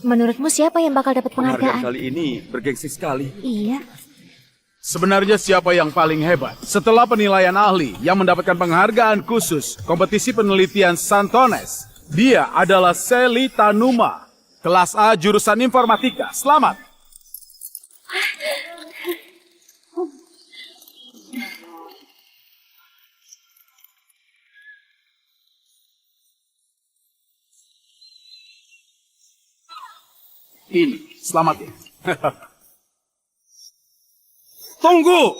Menurutmu siapa yang bakal dapat penghargaan? Kali ini bergengsi sekali. Iya. Sebenarnya siapa yang paling hebat? Setelah penilaian ahli yang mendapatkan penghargaan khusus kompetisi penelitian Santones, dia adalah Sally Tanuma, kelas A jurusan informatika. Selamat. Ini, selamat ya. Tunggu!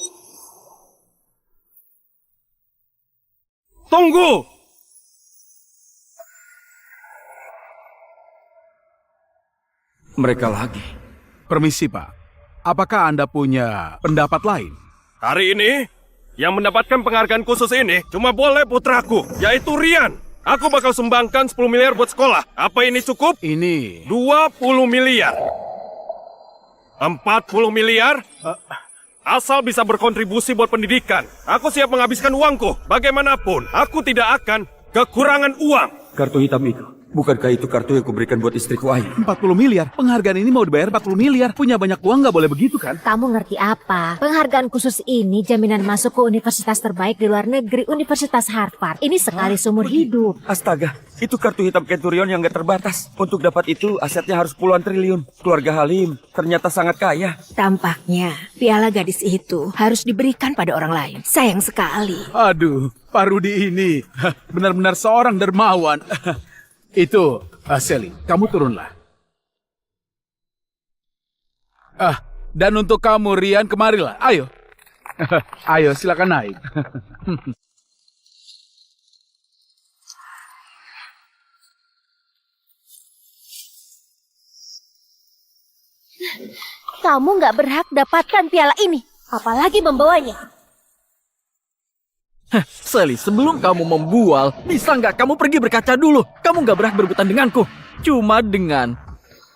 Tunggu! Mereka lagi. Permisi, Pak. Apakah Anda punya pendapat lain? Hari ini, yang mendapatkan penghargaan khusus ini cuma boleh putraku, yaitu Rian. Aku bakal sumbangkan 10 miliar buat sekolah. Apa ini cukup? Ini... 20 miliar. 40 miliar? Asal bisa berkontribusi buat pendidikan. Aku siap menghabiskan uangku. Bagaimanapun, aku tidak akan kekurangan uang. Kartu hitam itu. Bukankah itu kartu yang kuberikan buat istriku Ayu? 40 miliar? Penghargaan ini mau dibayar 40 miliar? Punya banyak uang nggak boleh begitu kan? Kamu ngerti apa? Penghargaan khusus ini jaminan masuk ke universitas terbaik di luar negeri, Universitas Harvard. Ini sekali seumur hidup. Astaga, itu kartu hitam Kenturion yang gak terbatas. Untuk dapat itu, asetnya harus puluhan triliun. Keluarga Halim ternyata sangat kaya. Tampaknya piala gadis itu harus diberikan pada orang lain. Sayang sekali. Aduh, Pak Rudi ini benar-benar seorang dermawan. Itu, Sally, kamu turunlah. Dan untuk kamu, Rian, kemarilah. Ayo. Ayo, silakan naik. Kamu nggak berhak dapatkan piala ini, apalagi membawanya. Sally, sebelum kamu membual, bisa nggak kamu pergi berkaca dulu? Kamu nggak berhak berebutan denganku. Cuma dengan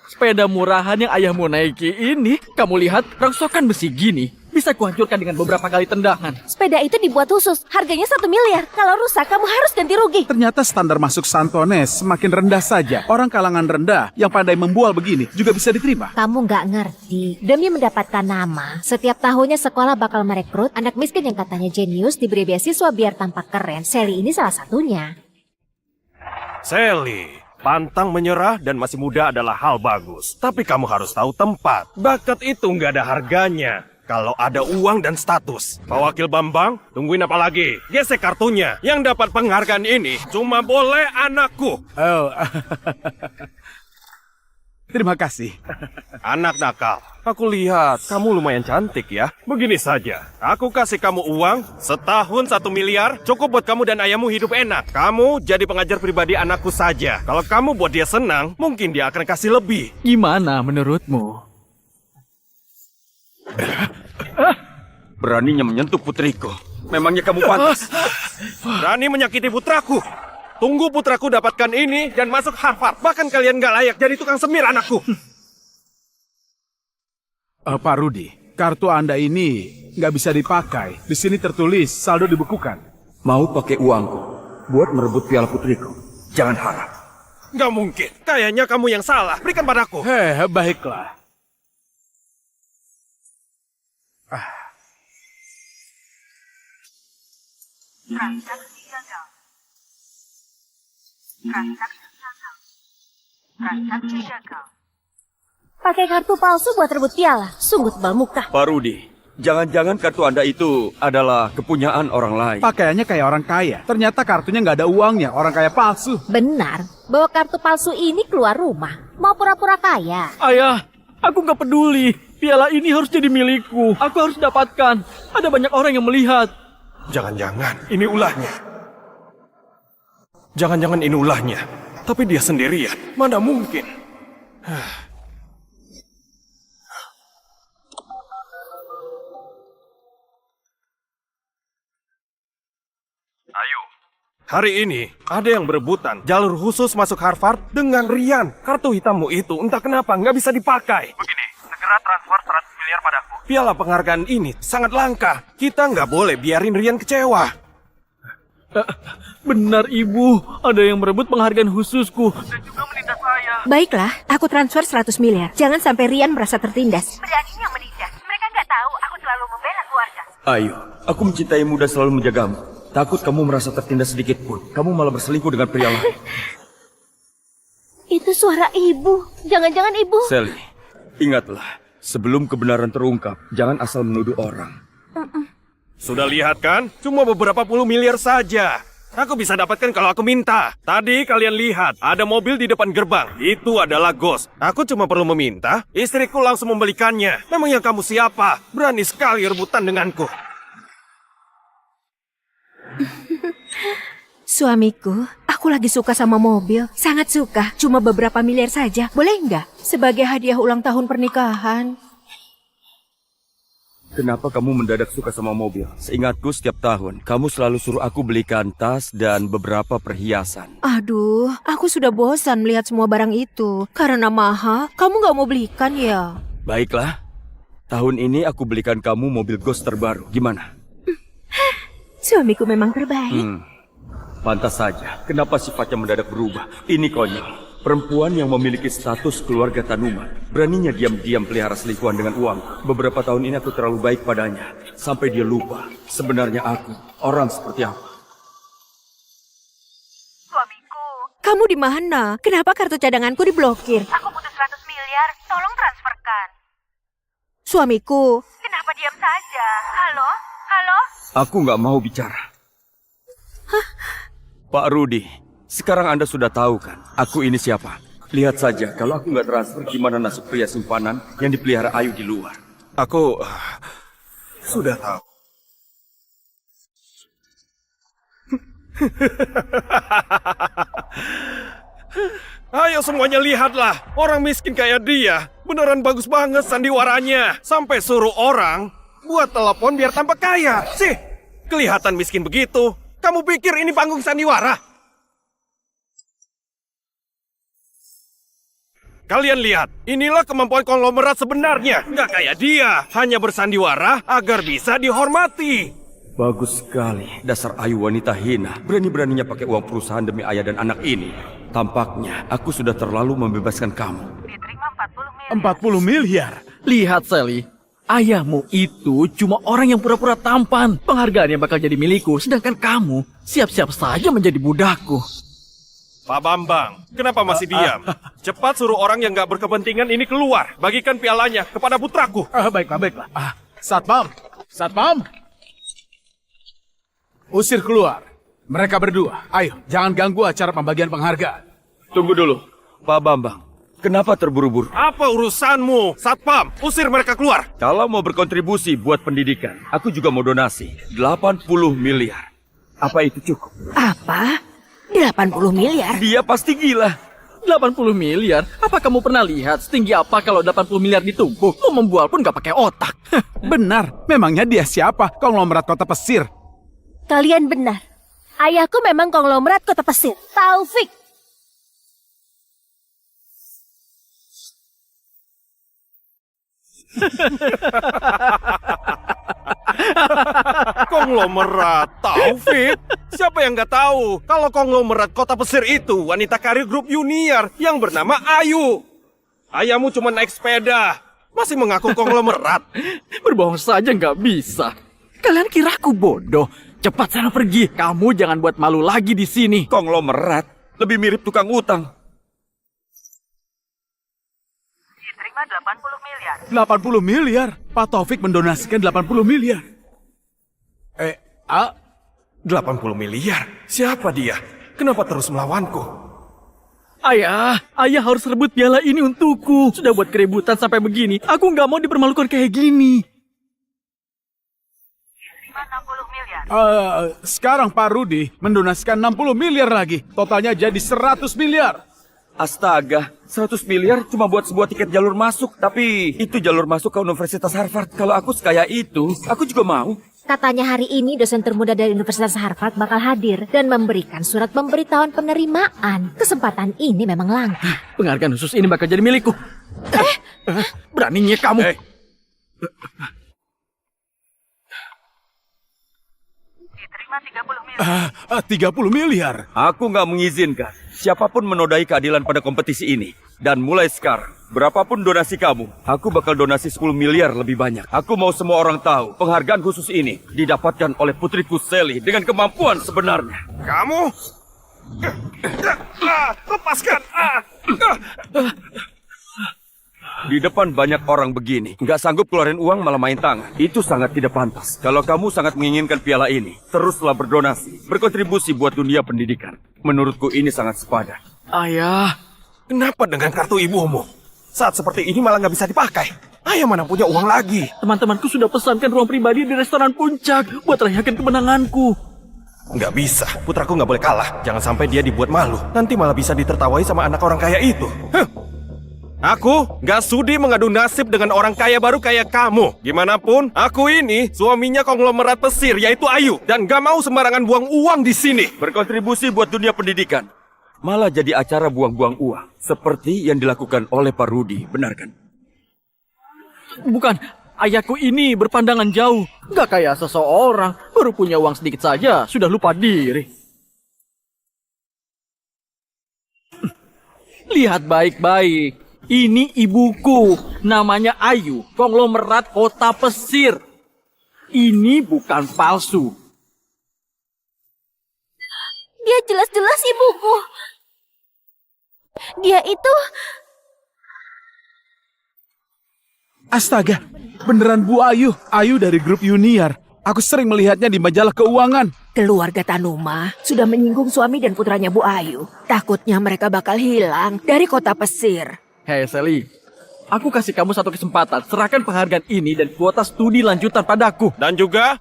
sepeda murahan yang ayahmu naiki ini, kamu lihat rongsokan besi gini, bisa kuhancurkan dengan beberapa kali tendangan. Sepeda itu dibuat khusus, harganya 1 miliar. Kalau rusak, kamu harus ganti rugi. Ternyata standar masuk Santones semakin rendah saja. Orang kalangan rendah yang pandai membual begini juga bisa diterima. Kamu nggak ngerti. Demi mendapatkan nama, setiap tahunnya sekolah bakal merekrut anak miskin yang katanya jenius diberi beasiswa biar tampak keren. Sally ini salah satunya. Sally, pantang menyerah dan masih muda adalah hal bagus. Tapi kamu harus tahu tempat. Bakat itu nggak ada harganya kalau ada uang dan status. Pak Wakil Bambang, tungguin apa lagi? Gesek kartunya. Yang dapat penghargaan ini cuma boleh anakku. Oh, terima kasih. Anak nakal, aku lihat kamu lumayan cantik ya. Begini saja, aku kasih kamu uang setahun 1 miliar, cukup buat kamu dan ayahmu hidup enak. Kamu jadi pengajar pribadi anakku saja. Kalau kamu buat dia senang, mungkin dia akan kasih lebih. Gimana menurutmu? Beraninya menyentuh putriku. Memangnya kamu pantas? Berani menyakiti putraku. Tunggu putraku dapatkan ini dan masuk Harvard. Bahkan kalian gak layak jadi tukang semir anakku. Pak Rudi, kartu Anda ini nggak bisa dipakai. Di sini tertulis saldo dibekukan. Mau pakai uangku buat merebut piala putriku. Jangan harap. Gak mungkin. Kayaknya kamu yang salah. Berikan padaku. Baiklah. Transaksi gagal. Transaksi gagal. Transaksi gagal. Pakai kartu palsu buat rebut piala, sungguh tebal muka. Pak Rudi, jangan-jangan kartu Anda itu adalah kepunyaan orang lain. Pakaiannya kayak orang kaya. Ternyata kartunya nggak ada uangnya. Orang kaya palsu. Benar, bawa kartu palsu ini keluar rumah. Mau pura-pura kaya. Ayah, aku nggak peduli. Piala ini harus jadi milikku. Aku harus dapatkan. Ada banyak orang yang melihat. Jangan-jangan ini ulahnya. Jangan-jangan ini ulahnya. Tapi dia sendirian. Mana mungkin? Ayo. Hari ini ada yang berebutan jalur khusus masuk Harvard dengan Rian. Kartu hitammu itu entah kenapa nggak bisa dipakai. Begini, segera transfer 100 miliar padaku. Piala penghargaan ini sangat langka. Kita nggak boleh biarin Rian kecewa. Benar, Ibu. Ada yang merebut penghargaan khususku. Dan juga menindas saya. Baiklah, aku transfer 100 miliar. Jangan sampai Rian merasa tertindas. Beraninya menindas. Mereka nggak tahu aku selalu membela keluarga. Ayo, aku mencintaimu dan selalu menjagamu. Takut kamu merasa tertindas sedikit pun. Kamu malah berselingkuh dengan pria lain. Itu suara ibu. Jangan-jangan ibu. Sally, ingatlah. Sebelum kebenaran terungkap, jangan asal menuduh orang. Sudah lihat kan? Cuma beberapa puluh miliar saja. Aku bisa dapatkan kalau aku minta. Tadi kalian lihat, ada mobil di depan gerbang. Itu adalah Ghost. Aku cuma perlu meminta, istriku langsung membelikannya. Memangnya kamu siapa? Berani sekali rebutan denganku. Suamiku, aku lagi suka sama mobil. Sangat suka. Cuma beberapa miliar saja. Boleh nggak? Sebagai hadiah ulang tahun pernikahan. Kenapa kamu mendadak suka sama mobil? Seingatku setiap tahun, kamu selalu suruh aku belikan tas dan beberapa perhiasan. Aduh, aku sudah bosan melihat semua barang itu. Karena mahal, kamu nggak mau belikan ya? Baiklah, tahun ini aku belikan kamu mobil Ghost terbaru. Gimana? Suamiku memang terbaik. Pantas saja. Kenapa sifatnya mendadak berubah? Ini konyol. Perempuan yang memiliki status keluarga Tanuman beraninya diam-diam pelihara selingkuhan dengan uang. Beberapa tahun ini aku terlalu baik padanya sampai dia lupa sebenarnya aku orang seperti apa. Suamiku, Kamu di mana? Kenapa kartu cadanganku diblokir? aku butuh 100 miliar. Tolong transferkan. Suamiku, Kenapa diam saja? Halo? Halo? Aku nggak mau bicara. Pak Rudi, sekarang Anda sudah tahu kan, aku ini siapa? Lihat saja, kalau aku nggak transfer, gimana nasib pria simpanan yang dipelihara Ayu di luar? Aku sudah tahu. Ayo semuanya lihatlah, orang miskin kayak dia. Beneran bagus banget sandiwaranya. Sampai suruh orang buat telepon biar tampak kaya. Sih, kelihatan miskin begitu. Kamu pikir ini panggung sandiwara? Kalian lihat, inilah kemampuan konglomerat sebenarnya. Nggak kayak dia, hanya bersandiwara agar bisa dihormati. Bagus sekali, dasar Ayu wanita hina. Berani-beraninya pakai uang perusahaan demi ayah dan anak ini. Tampaknya aku sudah terlalu membebaskan kamu. Diterima 40 miliar. 40 miliar. Lihat Sally, ayahmu itu cuma orang yang pura-pura tampan. Penghargaannya bakal jadi milikku, sedangkan kamu siap-siap saja menjadi budakku. Pak Bambang, kenapa masih diam? Cepat suruh orang yang nggak berkepentingan ini keluar. Bagikan pialanya kepada putraku. Baiklah. Satpam. Usir keluar. Mereka berdua. Ayo, jangan ganggu acara pembagian penghargaan. Tunggu dulu, Pak Bambang. Kenapa terburu-buru? Apa urusanmu? Satpam, usir mereka keluar. Kalau mau berkontribusi buat pendidikan, aku juga mau donasi 80 miliar. Apa itu cukup? apa? 80 miliar? Dia pasti gila. 80 miliar? Apa kamu pernah lihat setinggi apa kalau 80 miliar ditumpuk? Lo membual pun gak pakai otak. Benar, memangnya dia siapa? Konglomerat kota pesir. Kalian benar. Ayahku memang konglomerat kota pesir. Taufik. Konglomerat Taufik? Siapa yang nggak tahu kalau konglomerat kota pesir itu wanita karir grup junior yang bernama Ayu. Ayahmu cuma naik sepeda, masih mengaku konglomerat. Berbohong saja nggak bisa. Kalian kira aku bodoh? Cepat sana pergi. Kamu jangan buat malu lagi di sini. Konglomerat lebih mirip tukang utang. Diterima 80 miliar. 80 miliar? Pak Taufik mendonasikan 80 miliar. 80 miliar? Siapa dia? Kenapa terus melawanku? Ayah harus rebut piala ini untukku. Sudah buat keributan sampai begini. Aku nggak mau dipermalukan kayak gini. Diterima 60 miliar. Sekarang Pak Rudi mendonasikan 60 miliar lagi. Totalnya jadi 100 miliar. Astaga, 100 miliar cuma buat sebuah tiket jalur masuk. Tapi itu jalur masuk ke Universitas Harvard. Kalau aku sekaya itu, aku juga mau. Katanya hari ini dosen termuda dari Universitas Harvard bakal hadir dan memberikan surat pemberitahuan penerimaan. Kesempatan ini memang langka. Penghargaan khusus ini bakal jadi milikku. Beraninya kamu. Diterima terima 30 miliar. 30 miliar. Aku nggak mengizinkan siapapun menodai keadilan pada kompetisi ini. Dan mulai sekarang, berapapun donasi kamu, aku bakal donasi 10 miliar lebih banyak. Aku mau semua orang tahu, penghargaan khusus ini didapatkan oleh putriku Sally dengan kemampuan sebenarnya. Kamu? Lepaskan! Di depan banyak orang begini, nggak sanggup keluarin uang malah main tangan. Itu sangat tidak pantas. Kalau kamu sangat menginginkan piala ini, teruslah berdonasi, berkontribusi buat dunia pendidikan. Menurutku ini sangat sepadan. Ayah, Kenapa dengan kartu ibumu? Saat seperti ini malah nggak bisa dipakai. Ayah mana punya uang lagi? teman-temanku sudah pesankan ruang pribadi di restoran Puncak buat rayakan kemenanganku. Nggak bisa, putraku nggak boleh kalah. Jangan sampai dia dibuat malu. Nanti malah bisa ditertawai sama anak orang kaya itu. Aku nggak sudi mengadu nasib dengan orang kaya baru kayak kamu. Gimana pun, aku ini suaminya konglomerat pesir yaitu Ayu. Dan nggak mau sembarangan buang uang di sini. Berkontribusi buat dunia pendidikan. Malah jadi acara buang-buang uang. Seperti yang dilakukan oleh Pak Rudi, benar kan? Bukan, ayahku ini berpandangan jauh. Gak kayak seseorang, baru punya uang sedikit saja, sudah lupa diri. Lihat baik-baik, ini ibuku, namanya Ayu, konglomerat kota pesir. Ini bukan palsu. Dia jelas-jelas ibuku. Dia itu... Astaga, beneran Bu Ayu. Ayu dari grup Junior. Aku sering melihatnya di majalah keuangan. Keluarga Tanuma sudah menyinggung suami dan putranya Bu Ayu. Takutnya mereka bakal hilang dari kota pesir. Hei Sally, aku kasih kamu satu kesempatan. Serahkan penghargaan ini dan kuota studi lanjutan padaku. Dan juga,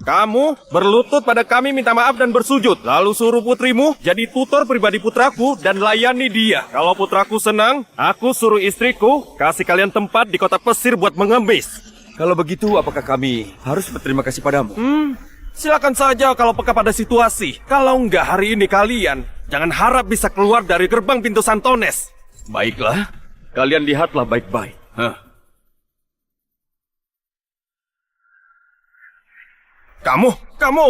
kamu berlutut pada kami minta maaf dan bersujud. Lalu suruh putrimu jadi tutor pribadi putraku dan layani dia. Kalau putraku senang, aku suruh istriku kasih kalian tempat di kota pesir buat mengemis. Kalau begitu, apakah kami harus berterima kasih padamu? Silakan saja kalau peka pada situasi. Kalau enggak hari ini kalian, jangan harap bisa keluar dari gerbang pintu Santones. Baiklah, kalian lihatlah baik-baik. Kamu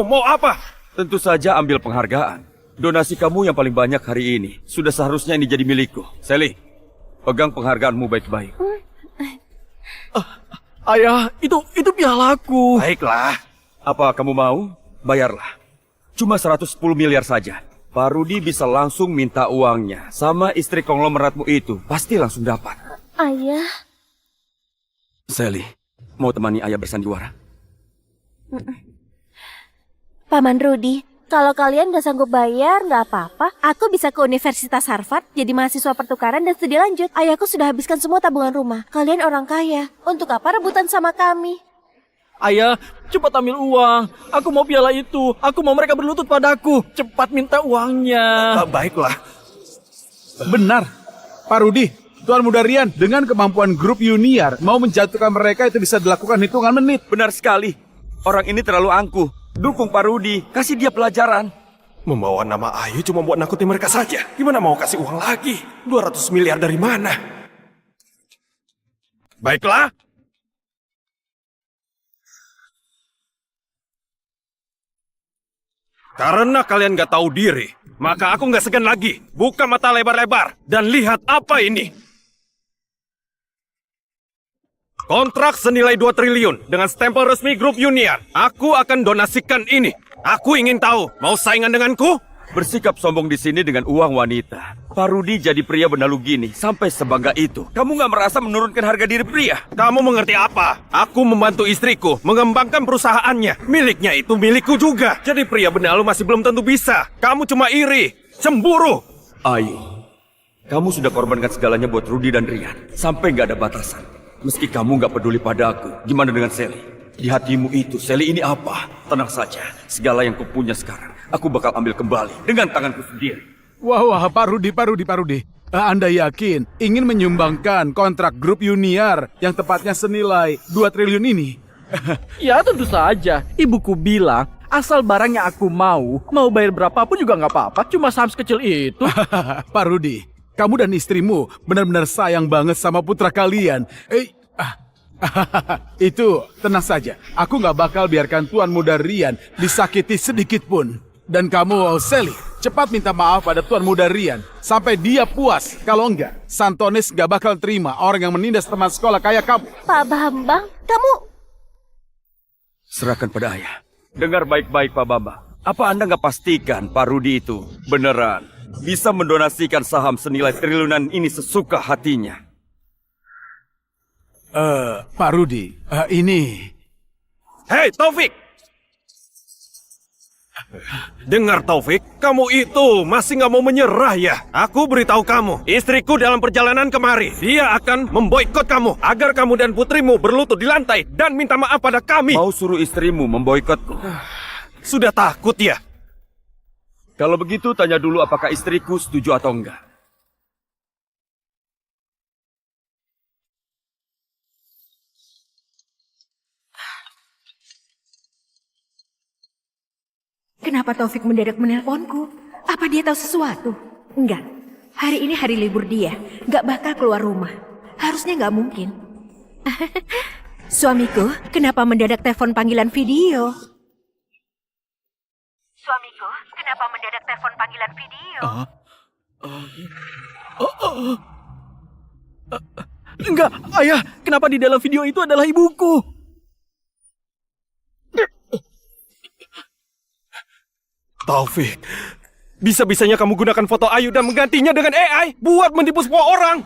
mau apa? Tentu saja ambil penghargaan. Donasi kamu yang paling banyak hari ini. Sudah seharusnya ini jadi milikku. Sally, pegang penghargaanmu baik-baik. Ayah, itu pialaku. Baiklah. Apa kamu mau? Bayarlah. Cuma 110 miliar saja. Pak Rudi bisa langsung minta uangnya. Sama istri konglomeratmu itu. Pasti langsung dapat. Ayah... Sally, mau temani ayah bersandiwara? Paman Rudi, kalau kalian gak sanggup bayar, gak apa-apa. Aku bisa ke Universitas Harvard, jadi mahasiswa pertukaran dan studi lanjut. Ayahku sudah habiskan semua tabungan rumah. Kalian orang kaya. Untuk apa rebutan sama kami? Ayah, cepat ambil uang. Aku mau piala itu. Aku mau mereka berlutut padaku. Cepat minta uangnya. Baiklah. Benar. Pak Rudi, Tuan Muda Rian, dengan kemampuan grup Junior, mau menjatuhkan mereka itu bisa dilakukan hitungan menit. Benar sekali. Orang ini terlalu angkuh. Dukung Pak Rudi. Kasih dia pelajaran. Membawa nama Ayu cuma buat nakutin mereka saja. Gimana mau kasih uang lagi? 200 miliar dari mana? Baiklah. Karena kalian gak tahu diri, maka aku gak segan lagi. Buka mata lebar-lebar dan lihat apa ini. Kontrak senilai 2 triliun dengan stempel resmi grup Junior. Aku akan donasikan ini. Aku ingin tahu, mau saingan denganku? Bersikap sombong di sini dengan uang wanita. Pak Rudi jadi pria benalu gini sampai sebangga itu. Kamu nggak merasa menurunkan harga diri pria? Kamu mengerti apa? Aku membantu istriku mengembangkan perusahaannya. Miliknya itu milikku juga. Jadi pria benalu masih belum tentu bisa. Kamu cuma iri, cemburu. Ayu, kamu sudah korbankan segalanya buat Rudi dan Rian. Sampai nggak ada batasan. Meski kamu nggak peduli pada aku, gimana dengan Sally? Di hatimu itu, Sally ini apa? Tenang saja, segala yang kupunya sekarang, aku bakal ambil kembali dengan tanganku sendiri. Wah, Pak Rudi. Anda yakin ingin menyumbangkan kontrak grup Junior yang tepatnya senilai 2 triliun ini? Ya tentu saja. Ibuku bilang, asal barang yang aku mau bayar berapapun juga nggak apa-apa. Cuma saham sekecil itu. Pak Rudi, kamu dan istrimu benar-benar sayang banget sama putra kalian. Itu, tenang saja. Aku nggak bakal biarkan Tuan Muda Rian disakiti sedikit pun. Dan kamu, Sally, cepat minta maaf pada Tuan Muda Rian. Sampai dia puas. Kalau enggak, Santones nggak bakal terima orang yang menindas teman sekolah kayak kamu. Pak Bambang, kamu... Serahkan pada ayah. Dengar baik-baik Pak Bambang. Apa Anda nggak pastikan Pak Rudi itu beneran bisa mendonasikan saham senilai triliunan ini sesuka hatinya? Pak Rudi, ini... Hei Taufik! Dengar Taufik, kamu itu masih nggak mau menyerah ya? Aku beritahu kamu, istriku dalam perjalanan kemari, dia akan memboikot kamu agar kamu dan putrimu berlutut di lantai dan minta maaf pada kami. Mau suruh istrimu memboikotku? Sudah takut ya? Kalau begitu tanya dulu apakah istriku setuju atau enggak. Kenapa Taufik mendadak menelponku? Apa dia tahu sesuatu? Enggak. Hari ini hari libur dia. Enggak bakal keluar rumah. Harusnya enggak mungkin. Suamiku, kenapa mendadak telepon panggilan video? Suamiku, kenapa mendadak telepon panggilan video? Enggak, ayah, kenapa di dalam video itu adalah ibuku? Taufik, bisa-bisanya kamu gunakan foto Ayu dan menggantinya dengan AI buat menipu semua orang.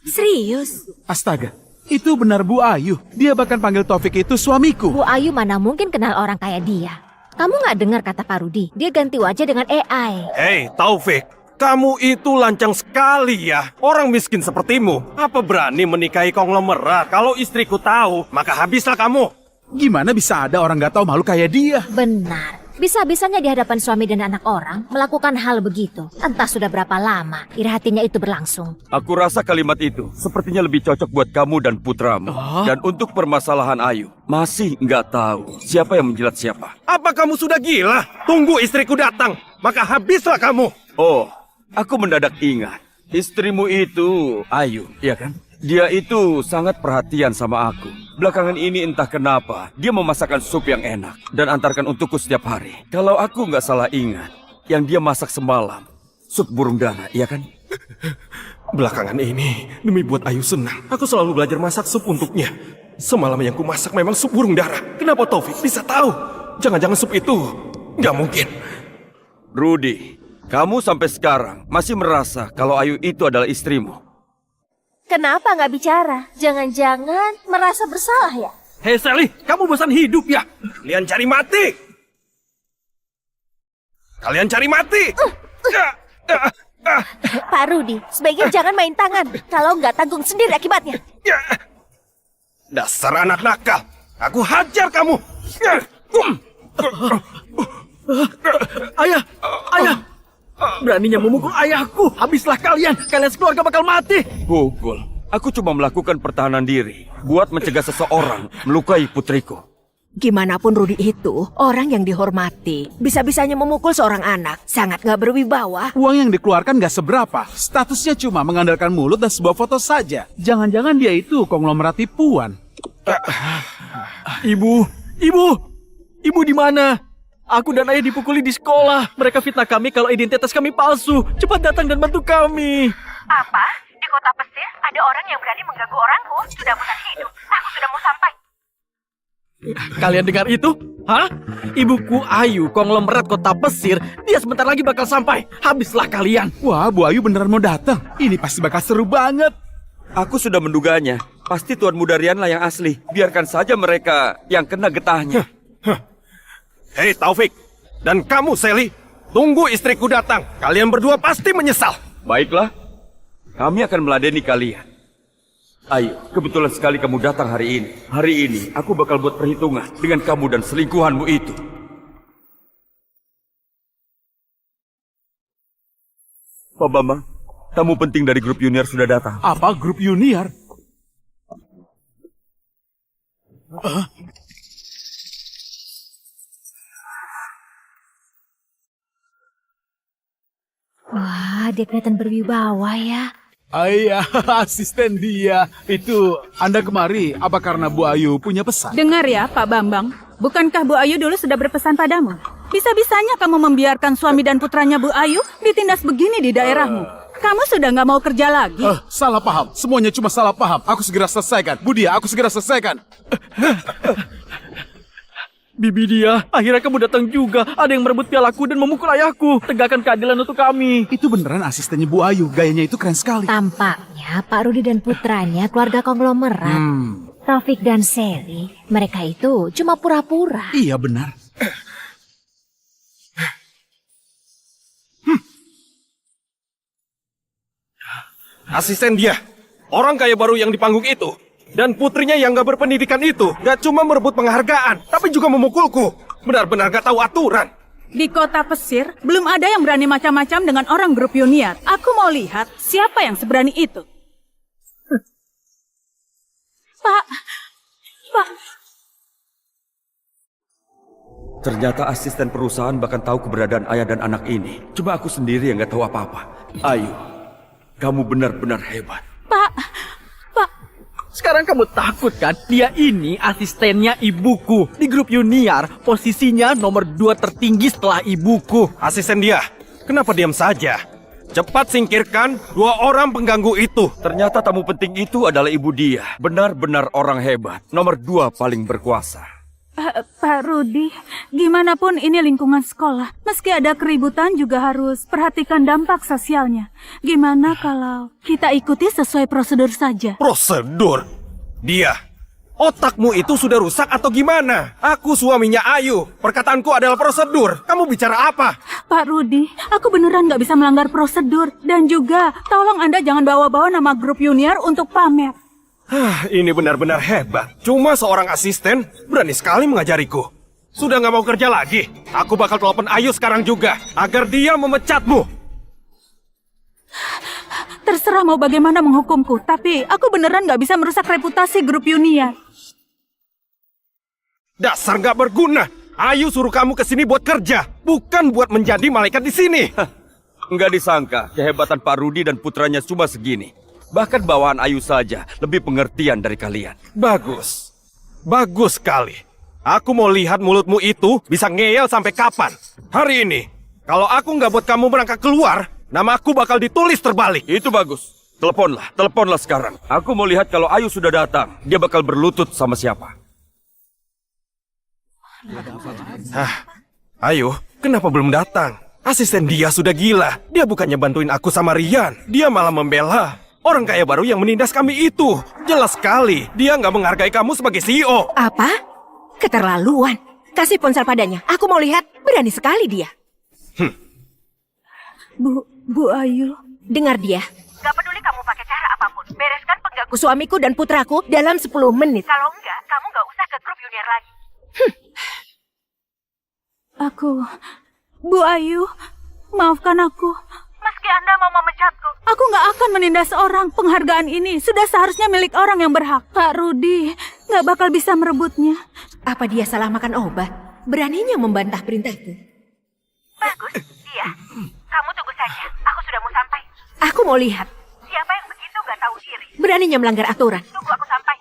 Serius? Astaga, itu benar Bu Ayu. Dia bahkan panggil Taufik itu suamiku. Bu Ayu mana mungkin kenal orang kayak dia. Kamu nggak dengar kata Pak Rudi? Dia ganti wajah dengan AI. Hei Taufik, kamu itu lancang sekali ya. Orang miskin sepertimu, apa berani menikahi konglomerat? Kalau istriku tahu, maka habislah kamu. Gimana bisa ada orang nggak tahu malu kayak dia? Benar. Bisa-bisanya di hadapan suami dan anak orang melakukan hal begitu. Entah sudah berapa lama iri hatinya itu berlangsung. Aku rasa kalimat itu sepertinya lebih cocok buat kamu dan putramu. Dan untuk permasalahan Ayu, masih nggak tahu siapa yang menjilat siapa. Apa kamu sudah gila? Tunggu istriku datang, maka habislah kamu. Oh, aku mendadak ingat. Istrimu itu Ayu, iya kan? Dia itu sangat perhatian sama aku. Belakangan ini entah kenapa, dia memasakkan sup yang enak dan antarkan untukku setiap hari. Kalau aku nggak salah ingat, yang dia masak semalam, sup burung dara, iya kan? Belakangan ini, demi buat Ayu senang, aku selalu belajar masak sup untuknya. Semalam yang ku masak memang sup burung dara. Kenapa Taufik bisa tahu? Jangan-jangan sup itu nggak mungkin. Rudi, kamu sampai sekarang masih merasa kalau Ayu itu adalah istrimu. Kenapa nggak bicara? Jangan-jangan merasa bersalah ya? Hei Sally, kamu bosan hidup ya? Kalian cari mati! Kalian cari mati! Pak Rudi, sebaiknya jangan main tangan. Kalau nggak tanggung sendiri akibatnya. Dasar anak nakal! Aku hajar kamu! Ayah, ayah! Beraninya memukul ayahku. Habislah kalian. Kalian sekeluarga bakal mati. Pukul. Aku cuma melakukan pertahanan diri buat mencegah seseorang melukai putriku. Gimana pun Rudi itu orang yang dihormati. Bisa-bisanya memukul seorang anak. Sangat gak berwibawa. Uang yang dikeluarkan nggak seberapa. Statusnya cuma mengandalkan mulut dan sebuah foto saja. Jangan-jangan dia itu konglomerat tipuan. Ibu di mana? Aku dan ayah dipukuli di sekolah. Mereka fitnah kami kalau identitas kami palsu. Cepat datang dan bantu kami. Apa? Di kota pesir ada orang yang berani mengganggu orangku. Sudah bosan hidup. Aku sudah mau sampai. Kalian dengar itu? Hah? Ibuku Ayu, konglomerat kota pesir. Dia sebentar lagi bakal sampai. Habislah kalian. Wah, Bu Ayu beneran mau datang. Ini pasti bakal seru banget. Aku sudah menduganya. Pasti Tuan Muda Rian lah yang asli. Biarkan saja mereka yang kena getahnya. Hei Taufik, dan kamu Sally, tunggu istriku datang. Kalian berdua pasti menyesal. Baiklah, kami akan meladeni kalian. Ayo, kebetulan sekali kamu datang hari ini. Hari ini, aku bakal buat perhitungan dengan kamu dan selingkuhanmu itu. Pak Bambang, tamu penting dari grup junior sudah datang. Apa grup junior? Wah, dia kelihatan berwibawa ya. Iya, asisten dia. Itu Anda kemari apa karena Bu Ayu punya pesan? Dengar ya, Pak Bambang. Bukankah Bu Ayu dulu sudah berpesan padamu? Bisa-bisanya kamu membiarkan suami dan putranya Bu Ayu ditindas begini di daerahmu. Kamu sudah nggak mau kerja lagi. Salah paham. Semuanya cuma salah paham. Aku segera selesaikan. Budia, aku segera selesaikan. Bibi dia, akhirnya kamu datang juga. Ada yang merebut pialaku dan memukul ayahku. Tegakkan keadilan untuk kami. Itu beneran asistennya Bu Ayu. Gayanya itu keren sekali. Tampaknya Pak Rudi dan putranya keluarga konglomerat. Taufik dan Sally, mereka itu cuma pura-pura. Iya benar. Asisten dia, orang kaya baru yang di panggung itu. Dan putrinya yang gak berpendidikan itu gak cuma merebut penghargaan, tapi juga memukulku. Benar-benar gak tahu aturan. Di kota Pesir, belum ada yang berani macam-macam dengan orang grup Yuniar. Aku mau lihat siapa yang seberani itu. Pak. Ternyata asisten perusahaan bahkan tahu keberadaan ayah dan anak ini. Cuma aku sendiri yang gak tahu apa-apa. Ayu, kamu benar-benar hebat. Pak. Sekarang kamu takut kan? Dia ini asistennya ibuku. Di grup Yuniar, posisinya nomor 2 tertinggi setelah ibuku. Asisten dia, kenapa diam saja? Cepat singkirkan 2 orang pengganggu itu. Ternyata tamu penting itu adalah ibu dia. Benar-benar orang hebat. Nomor 2 paling berkuasa. Pak Rudi, gimana pun ini lingkungan sekolah. Meski ada keributan juga harus perhatikan dampak sosialnya. Gimana kalau kita ikuti sesuai prosedur saja? Prosedur? Dia, otakmu itu sudah rusak atau gimana? Aku suaminya Ayu. Perkataanku adalah prosedur. Kamu bicara apa? Pak Rudi, aku beneran gak bisa melanggar prosedur. Dan juga, tolong Anda jangan bawa-bawa nama grup Yuniar untuk pamer. Ini benar-benar hebat. Cuma seorang asisten berani sekali mengajariku. Sudah gak mau kerja lagi? Aku bakal telepon Ayu sekarang juga agar dia memecatmu. Terserah mau bagaimana menghukumku, tapi aku beneran gak bisa merusak reputasi grup Yuniar. Dasar gak berguna. Ayu suruh kamu kesini buat kerja, bukan buat menjadi malaikat di sini. Enggak disangka kehebatan Pak Rudi dan putranya cuma segini. Bahkan bawaan Ayu saja lebih pengertian dari kalian. Bagus. Bagus sekali. Aku mau lihat mulutmu itu bisa ngeyel sampai kapan. Hari ini, kalau aku nggak buat kamu berangkat keluar, nama aku bakal ditulis terbalik. Itu bagus. Teleponlah sekarang. Aku mau lihat kalau Ayu sudah datang, dia bakal berlutut sama siapa. Ayu, kenapa belum datang? Asisten dia sudah gila. Dia bukannya bantuin aku sama Rian, dia malah membela orang kaya baru yang menindas kami itu. Jelas sekali, dia nggak menghargai kamu sebagai CEO. Apa? Keterlaluan. Kasih ponsel padanya. Aku mau lihat. Berani sekali dia. Bu Ayu. Dengar dia. Gak peduli kamu pakai cara apapun. Bereskan pengganggu suamiku dan putraku dalam 10 menit. Kalau enggak, kamu gak usah ke grup Yuniar lagi. Bu Ayu, maafkan aku. Meski Anda mau memecatku, aku nggak akan menindas orang. Penghargaan ini sudah seharusnya milik orang yang berhak. Pak Rudi nggak bakal bisa merebutnya. Apa dia salah makan obat? Beraninya membantah perintahku. Bagus, iya. Kamu tunggu saja, aku sudah mau sampai. Aku mau lihat. Siapa yang begitu gak tahu diri? Beraninya melanggar aturan. Tunggu aku sampai.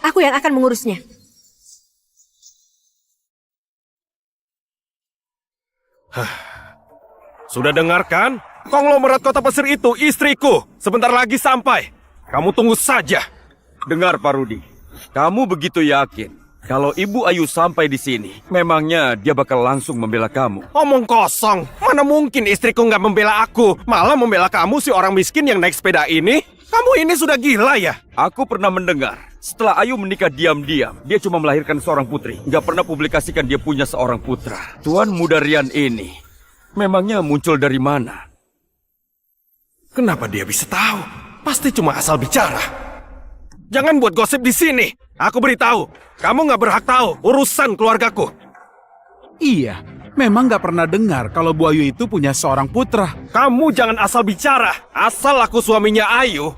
Aku yang akan mengurusnya. Sudah dengar kan? Konglomerat Kota Pesir itu istriku. Sebentar lagi sampai. Kamu tunggu saja. Dengar Pak Rudi, kamu begitu yakin kalau Ibu Ayu sampai di sini, memangnya dia bakal langsung membela kamu? Omong kosong. Mana mungkin istriku nggak membela aku, malah membela kamu si orang miskin yang naik sepeda ini? Kamu ini sudah gila ya? Aku pernah mendengar, setelah Ayu menikah diam-diam, dia cuma melahirkan seorang putri. Nggak pernah publikasikan dia punya seorang putra. Tuan muda Rian ini, memangnya muncul dari mana? Kenapa dia bisa tahu? Pasti cuma asal bicara. Jangan buat gosip di sini. Aku beritahu, kamu nggak berhak tahu urusan keluargaku. Iya, memang gak pernah dengar kalau Bu Ayu itu punya seorang putra. Kamu jangan asal bicara. Asal aku suaminya Ayu,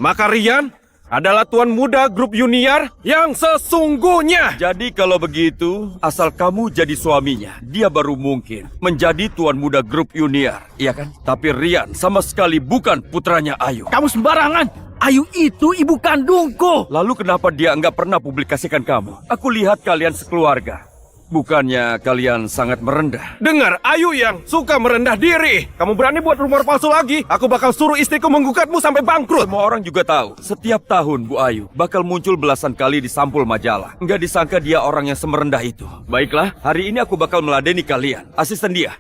maka Rian adalah tuan muda grup junior yang sesungguhnya. Jadi kalau begitu, asal kamu jadi suaminya, dia baru mungkin menjadi tuan muda grup junior, iya kan? Tapi Rian sama sekali bukan putranya Ayu. Kamu sembarangan. Ayu itu ibu kandungku. Lalu kenapa dia nggak pernah publikasikan kamu? Aku lihat kalian sekeluarga. Bukannya kalian sangat merendah? Dengar, Ayu yang suka merendah diri. Kamu berani buat rumor palsu lagi? Aku bakal suruh istriku menggugatmu sampai bangkrut. Semua orang juga tahu, setiap tahun Bu Ayu bakal muncul belasan kali di sampul majalah. Nggak disangka dia orang yang semerendah itu. Baiklah, hari ini aku bakal meladeni kalian. Asisten dia,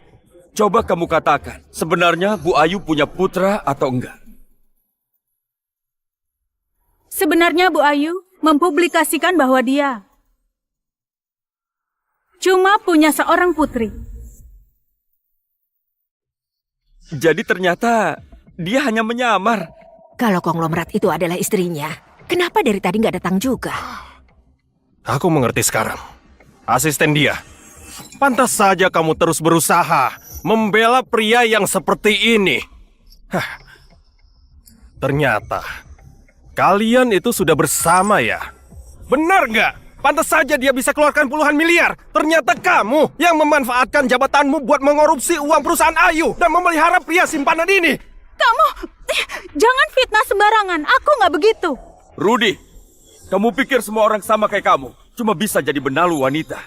coba kamu katakan, sebenarnya Bu Ayu punya putra atau enggak? Sebenarnya Bu Ayu mempublikasikan bahwa dia cuma punya seorang putri. Jadi ternyata dia hanya menyamar. Kalau konglomerat itu adalah istrinya, kenapa dari tadi nggak datang juga? Aku mengerti sekarang. Asisten dia. Pantas saja kamu terus berusaha membela pria yang seperti ini. Ternyata kalian itu sudah bersama ya? Benar nggak? Pantas saja dia bisa keluarkan puluhan miliar. Ternyata kamu yang memanfaatkan jabatanmu buat mengorupsi uang perusahaan Ayu dan memelihara pria simpanan ini. Kamu jangan fitnah sembarangan. Aku nggak begitu. Rudy, kamu pikir semua orang sama kayak kamu? Cuma bisa jadi benalu wanita.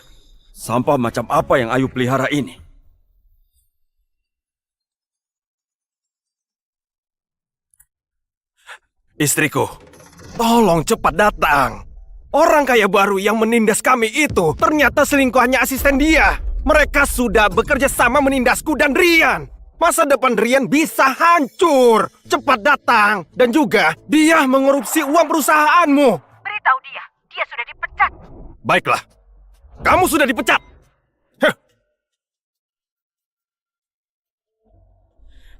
Sampah macam apa yang Ayu pelihara ini? Istriku, tolong cepat datang. Orang kaya baru yang menindas kami itu ternyata selingkuhannya asisten dia. Mereka sudah bekerja sama menindasku dan Rian. Masa depan Rian bisa hancur. Cepat datang. Dan juga dia mengorupsi uang perusahaanmu. Beritahu dia sudah dipecat. Baiklah, kamu sudah dipecat.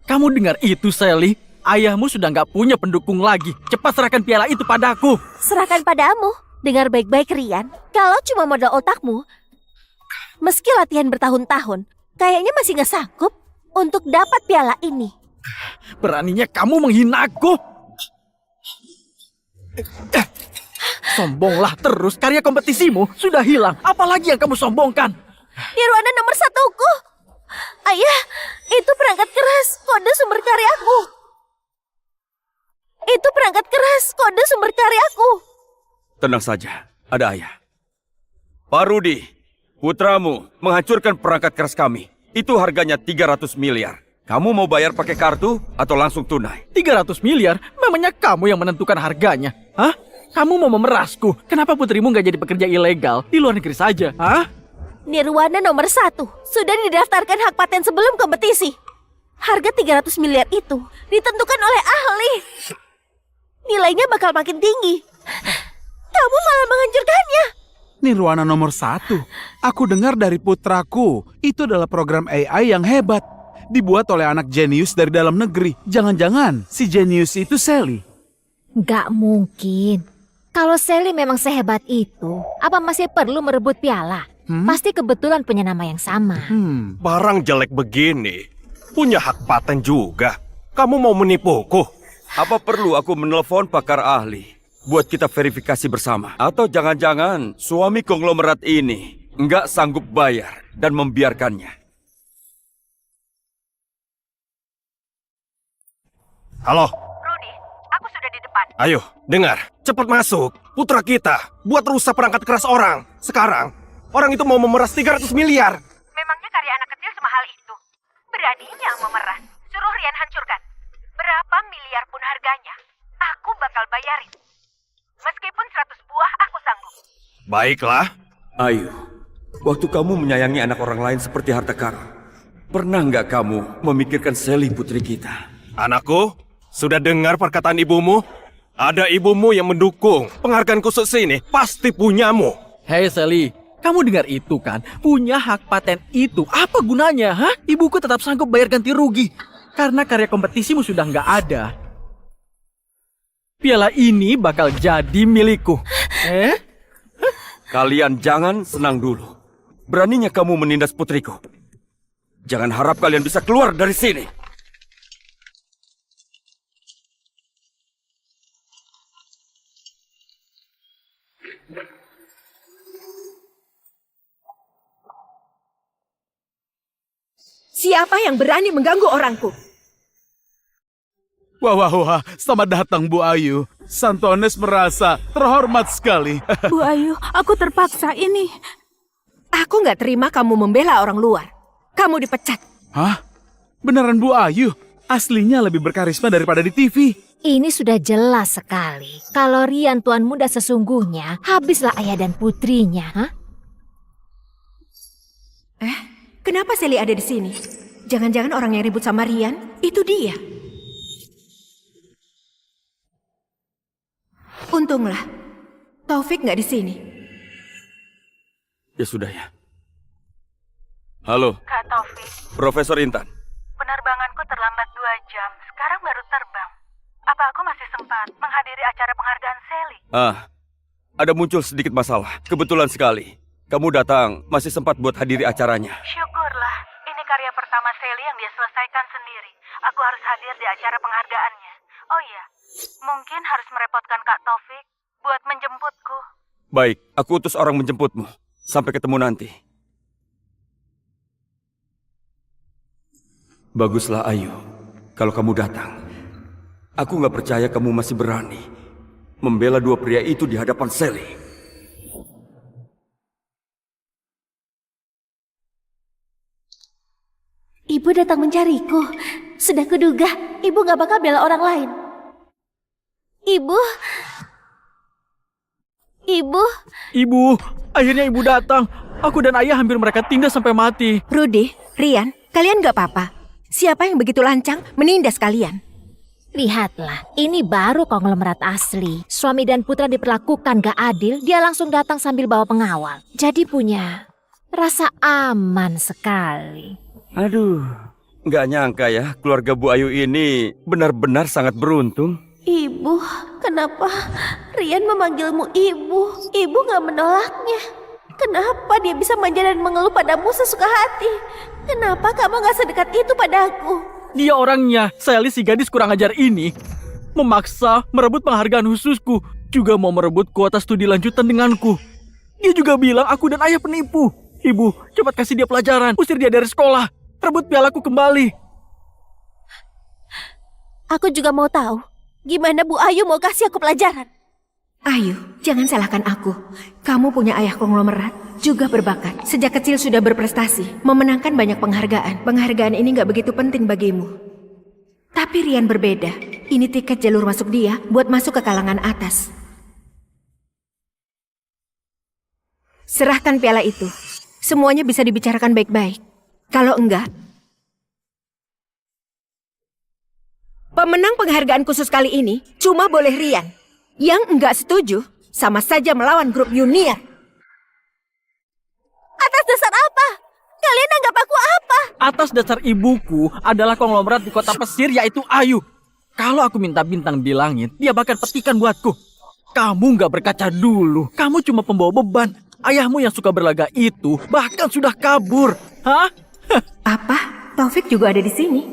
Kamu dengar itu, Sally? Ayahmu sudah nggak punya pendukung lagi. Cepat serahkan piala itu padaku. Serahkan padamu. Dengar baik-baik Rian, kalau cuma modal otakmu, meski latihan bertahun-tahun, kayaknya masih nggak sanggup untuk dapat piala ini. Beraninya kamu menghina aku. Sombonglah terus, karya kompetisimu sudah hilang. Apalagi yang kamu sombongkan? Nirwana nomor 1-ku. Ayah, itu perangkat keras kode sumber karyaku. Itu perangkat keras kode sumber karyaku. Tenang saja, ada ayah. Pak Rudy, putramu menghancurkan perangkat keras kami. Itu harganya 300 miliar. Kamu mau bayar pakai kartu atau langsung tunai? 300 miliar? Memangnya kamu yang menentukan harganya? Hah? Kamu mau memerasku? Kenapa putrimu nggak jadi pekerja ilegal di luar negeri saja? Hah? Nirwana nomor 1 sudah didaftarkan hak paten sebelum kompetisi. Harga 300 miliar itu ditentukan oleh ahli. Nilainya bakal makin tinggi. Kamu malah menghancurkannya. Nirwana nomor 1. Aku dengar dari putraku, itu adalah program AI yang hebat. Dibuat oleh anak jenius dari dalam negeri. Jangan-jangan si jenius itu Sally. Nggak mungkin. Kalau Sally memang sehebat itu, apa masih perlu merebut piala? Pasti kebetulan punya nama yang sama. Barang jelek begini punya hak paten juga. Kamu mau menipuku? Apa perlu aku menelpon pakar ahli buat kita verifikasi bersama? Atau jangan-jangan suami konglomerat ini nggak sanggup bayar dan membiarkannya? Halo? Rudy, aku sudah di depan. Ayo, dengar. Cepat masuk. Putra kita buat rusak perangkat keras orang. Sekarang, orang itu mau memeras 300 miliar. Memangnya karya anak kecil semahal itu? Beraninya memeras. Suruh Rian hancurkan. Berapa miliar pun harganya, aku bakal bayarin. Meskipun 100 buah, aku sanggup. Baiklah. Ayu, waktu kamu menyayangi anak orang lain seperti harta karun, pernah nggak kamu memikirkan Sally putri kita? Anakku, sudah dengar perkataan ibumu? Ada ibumu yang mendukung. Penghargaan khusus ini pasti punyamu. Hei Sally, kamu dengar itu kan? Punya hak paten itu apa gunanya? Hah? Ibuku tetap sanggup bayar ganti rugi karena karya kompetisimu sudah nggak ada. Piala ini bakal jadi milikku. Kalian jangan senang dulu. Beraninya kamu menindas putriku. Jangan harap kalian bisa keluar dari sini. Siapa yang berani mengganggu orangku? Wah, selamat datang Bu Ayu. Santones merasa terhormat sekali. Bu Ayu, aku terpaksa ini. Aku nggak terima kamu membela orang luar. Kamu dipecat. Hah? Beneran Bu Ayu? Aslinya lebih berkarisma daripada di TV. Ini sudah jelas sekali. Kalau Rian tuan muda sesungguhnya, habislah ayah dan putrinya. Hah? Kenapa Sally ada di sini? Jangan-jangan orang yang ribut sama Rian, itu dia. Untunglah, Taufik nggak di sini. Ya sudah ya. Halo, Kak Taufik, Profesor Intan. penerbanganku terlambat 2 jam. Sekarang baru terbang. Apa aku masih sempat menghadiri acara penghargaan Sally? Ada muncul sedikit masalah. Kebetulan sekali. Kamu datang, masih sempat buat hadiri acaranya. Syukurlah, ini karya pertama Sally yang dia selesaikan sendiri. Aku harus hadir di acara penghargaannya. Oh iya, mungkin harus merepotkan Kak Taufik buat menjemputku. Baik, aku utus orang menjemputmu. Sampai ketemu nanti. Baguslah Ayu, kalau kamu datang. Aku nggak percaya kamu masih berani membela dua pria itu di hadapan Sally. Ibu datang mencariku. Sudah kuduga, ibu gak bakal bela orang lain. Ibu. Ibu, akhirnya ibu datang. Aku dan ayah hampir mereka tindas sampai mati. Rudy, Rian, kalian nggak apa-apa. Siapa yang begitu lancang menindas kalian? Lihatlah, ini baru konglomerat asli. Suami dan putra diperlakukan gak adil, dia langsung datang sambil bawa pengawal. Jadi punya rasa aman sekali. Aduh, nggak nyangka ya keluarga Bu Ayu ini benar-benar sangat beruntung. Ibu, kenapa Rian memanggilmu ibu? Ibu gak menolaknya. Kenapa dia bisa manja dan mengeluh padamu sesuka hati? Kenapa kamu gak sedekat itu padaku? Dia orangnya, Sally si gadis kurang ajar ini, memaksa merebut penghargaan khususku, juga mau merebut kuota studi lanjutan denganku. Dia juga bilang aku dan ayah penipu. Ibu, cepat kasih dia pelajaran, usir dia dari sekolah, rebut pialaku kembali. Aku juga mau tahu, gimana Bu Ayu mau kasih aku pelajaran? Ayu, jangan salahkan aku. Kamu punya ayah konglomerat, juga berbakat. Sejak kecil sudah berprestasi, memenangkan banyak penghargaan. Penghargaan ini gak begitu penting bagimu. Tapi Rian berbeda. Ini tiket jalur masuk dia buat masuk ke kalangan atas. Serahkan piala itu. Semuanya bisa dibicarakan baik-baik. Kalau enggak, pemenang penghargaan khusus kali ini cuma boleh Rian. Yang enggak setuju sama saja melawan grup junior. Atas dasar apa? Kalian anggap aku apa? Atas dasar ibuku adalah konglomerat di kota pesir yaitu Ayu. Kalau aku minta bintang di langit, dia bakal petikan buatku. Kamu gak berkaca dulu, kamu cuma pembawa beban. Ayahmu yang suka berlaga itu bahkan sudah kabur. Hah? Apa? Taufik juga ada di sini?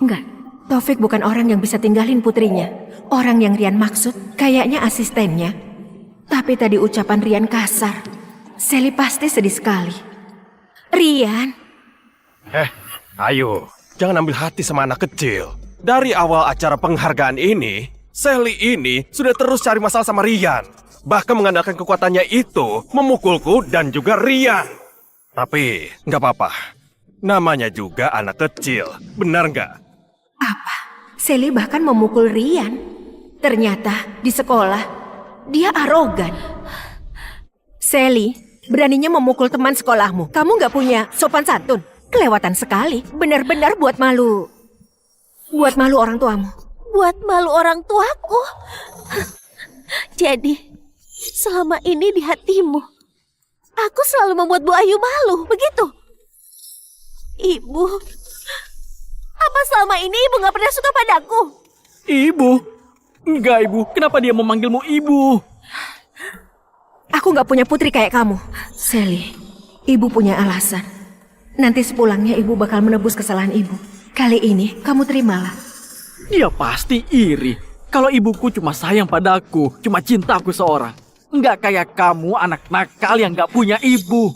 Enggak. Taufik bukan orang yang bisa tinggalin putrinya. Orang yang Rian maksud kayaknya asistennya. Tapi tadi ucapan Rian kasar. Sally pasti sedih sekali. Rian. Ayo, jangan ambil hati sama anak kecil. Dari awal acara penghargaan ini, Sally ini sudah terus cari masalah sama Rian. Bahkan mengandalkan kekuatannya itu memukulku dan juga Rian. Tapi nggak apa-apa. Namanya juga anak kecil, benar nggak? Apa? Sally bahkan memukul Rian. Ternyata di sekolah dia arogan. Sally, beraninya memukul teman sekolahmu. Kamu nggak punya sopan santun. Kelewatan sekali. Benar-benar buat malu. Buat malu orang tuamu. Buat malu orang tuaku. Jadi, selama ini di hatimu, aku selalu membuat Bu Ayu malu, begitu? Ibu, apa selama ini ibu gak pernah suka padaku? Ibu? Enggak, Ibu. Kenapa dia memanggilmu Ibu? Aku nggak punya putri kayak kamu. Sally, ibu punya alasan. Nanti sepulangnya ibu bakal menebus kesalahan ibu. Kali ini kamu terimalah. Dia pasti iri. Kalau ibuku cuma sayang padaku, cuma cinta aku seorang. Enggak kayak kamu anak nakal yang gak punya ibu.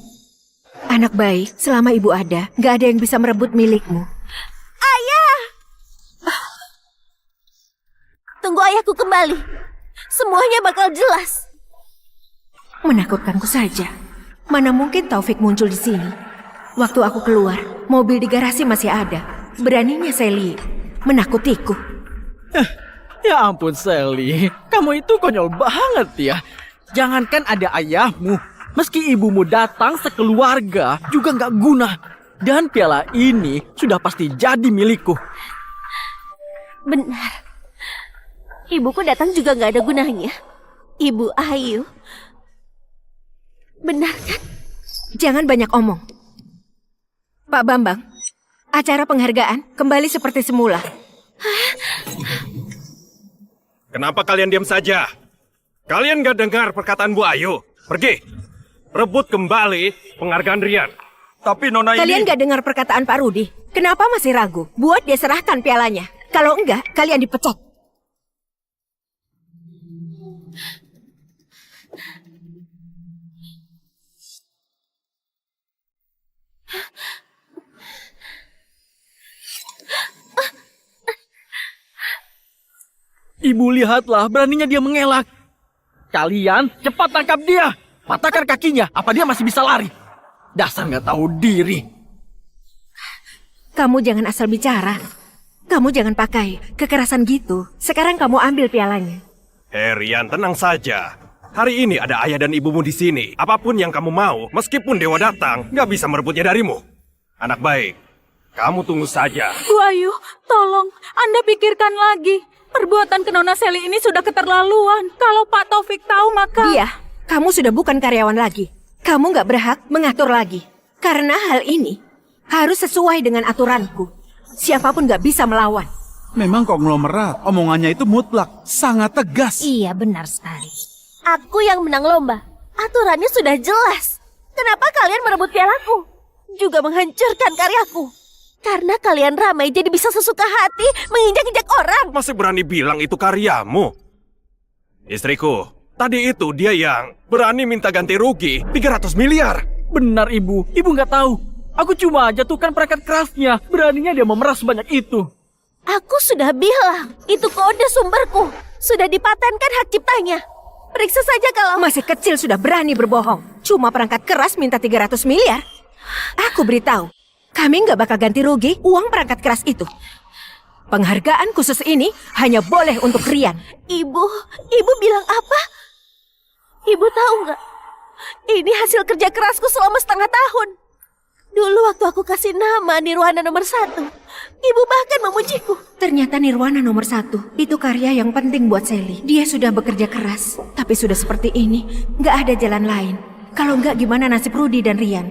Anak baik, selama ibu ada, nggak ada yang bisa merebut milikmu. Ayah! Tunggu ayahku kembali. Semuanya bakal jelas. Menakutkanku saja. Mana mungkin Taufik muncul di sini? Waktu aku keluar, mobil di garasi masih ada. Beraninya Sally menakutiku. Ya ampun Sally, kamu itu konyol banget ya. Jangankan ada ayahmu, meski ibumu datang sekeluarga juga nggak guna. Dan piala ini sudah pasti jadi milikku. Benar. Ibuku datang juga nggak ada gunanya. Ibu Ayu. Benar kan? Jangan banyak omong. Pak Bambang, acara penghargaan kembali seperti semula. Kenapa kalian diam saja? Kalian gak dengar perkataan Bu Ayu? Pergi, rebut kembali penghargaan Rian. Tapi Nona Kalian ini... gak dengar perkataan Pak Rudi? Kenapa masih ragu? Buat dia serahkan pialanya. Kalau enggak, kalian dipecat. Ibu lihatlah, beraninya dia mengelak. Kalian cepat tangkap dia. Patahkan kakinya, apa dia masih bisa lari? Dasar nggak tahu diri. Kamu jangan asal bicara. Kamu jangan pakai kekerasan gitu. Sekarang kamu ambil pialanya. Rian, tenang saja. Hari ini ada ayah dan ibumu di sini. Apapun yang kamu mau, meskipun dewa datang, nggak bisa merebutnya darimu. Anak baik, kamu tunggu saja. Bu Ayu, tolong, Anda pikirkan lagi. Perbuatan ke Nona Sally ini sudah keterlaluan. Kalau Pak Taufik tahu maka... Dia, kamu sudah bukan karyawan lagi. Kamu nggak berhak mengatur lagi. Karena hal ini harus sesuai dengan aturanku. Siapapun nggak bisa melawan. Memang konglomerat, omongannya itu mutlak, sangat tegas. Iya, benar sekali. Aku yang menang lomba. Aturannya sudah jelas. Kenapa kalian merebut pialaku? Juga menghancurkan karyaku. Karena kalian ramai jadi bisa sesuka hati menginjak-injak orang. Masih berani bilang itu karyamu? Istriku, tadi itu dia yang berani minta ganti rugi 300 miliar. Benar ibu, ibu nggak tahu. Aku cuma jatuhkan perangkat kerasnya. Beraninya dia memeras sebanyak itu. Aku sudah bilang, itu kode sumberku. Sudah dipatenkan hak ciptanya. Periksa saja kalau... Masih kecil sudah berani berbohong. Cuma perangkat keras minta 300 miliar. Aku beritahu, kami nggak bakal ganti rugi uang perangkat keras itu. Penghargaan khusus ini hanya boleh untuk Rian. Ibu bilang apa? Ibu tahu nggak? Ini hasil kerja kerasku selama setengah tahun. Dulu waktu aku kasih nama Nirwana nomor 1, ibu bahkan memujiku. Ternyata Nirwana nomor 1 itu karya yang penting buat Sally. Dia sudah bekerja keras, tapi sudah seperti ini, nggak ada jalan lain. Kalau nggak gimana nasib Rudy dan Rian?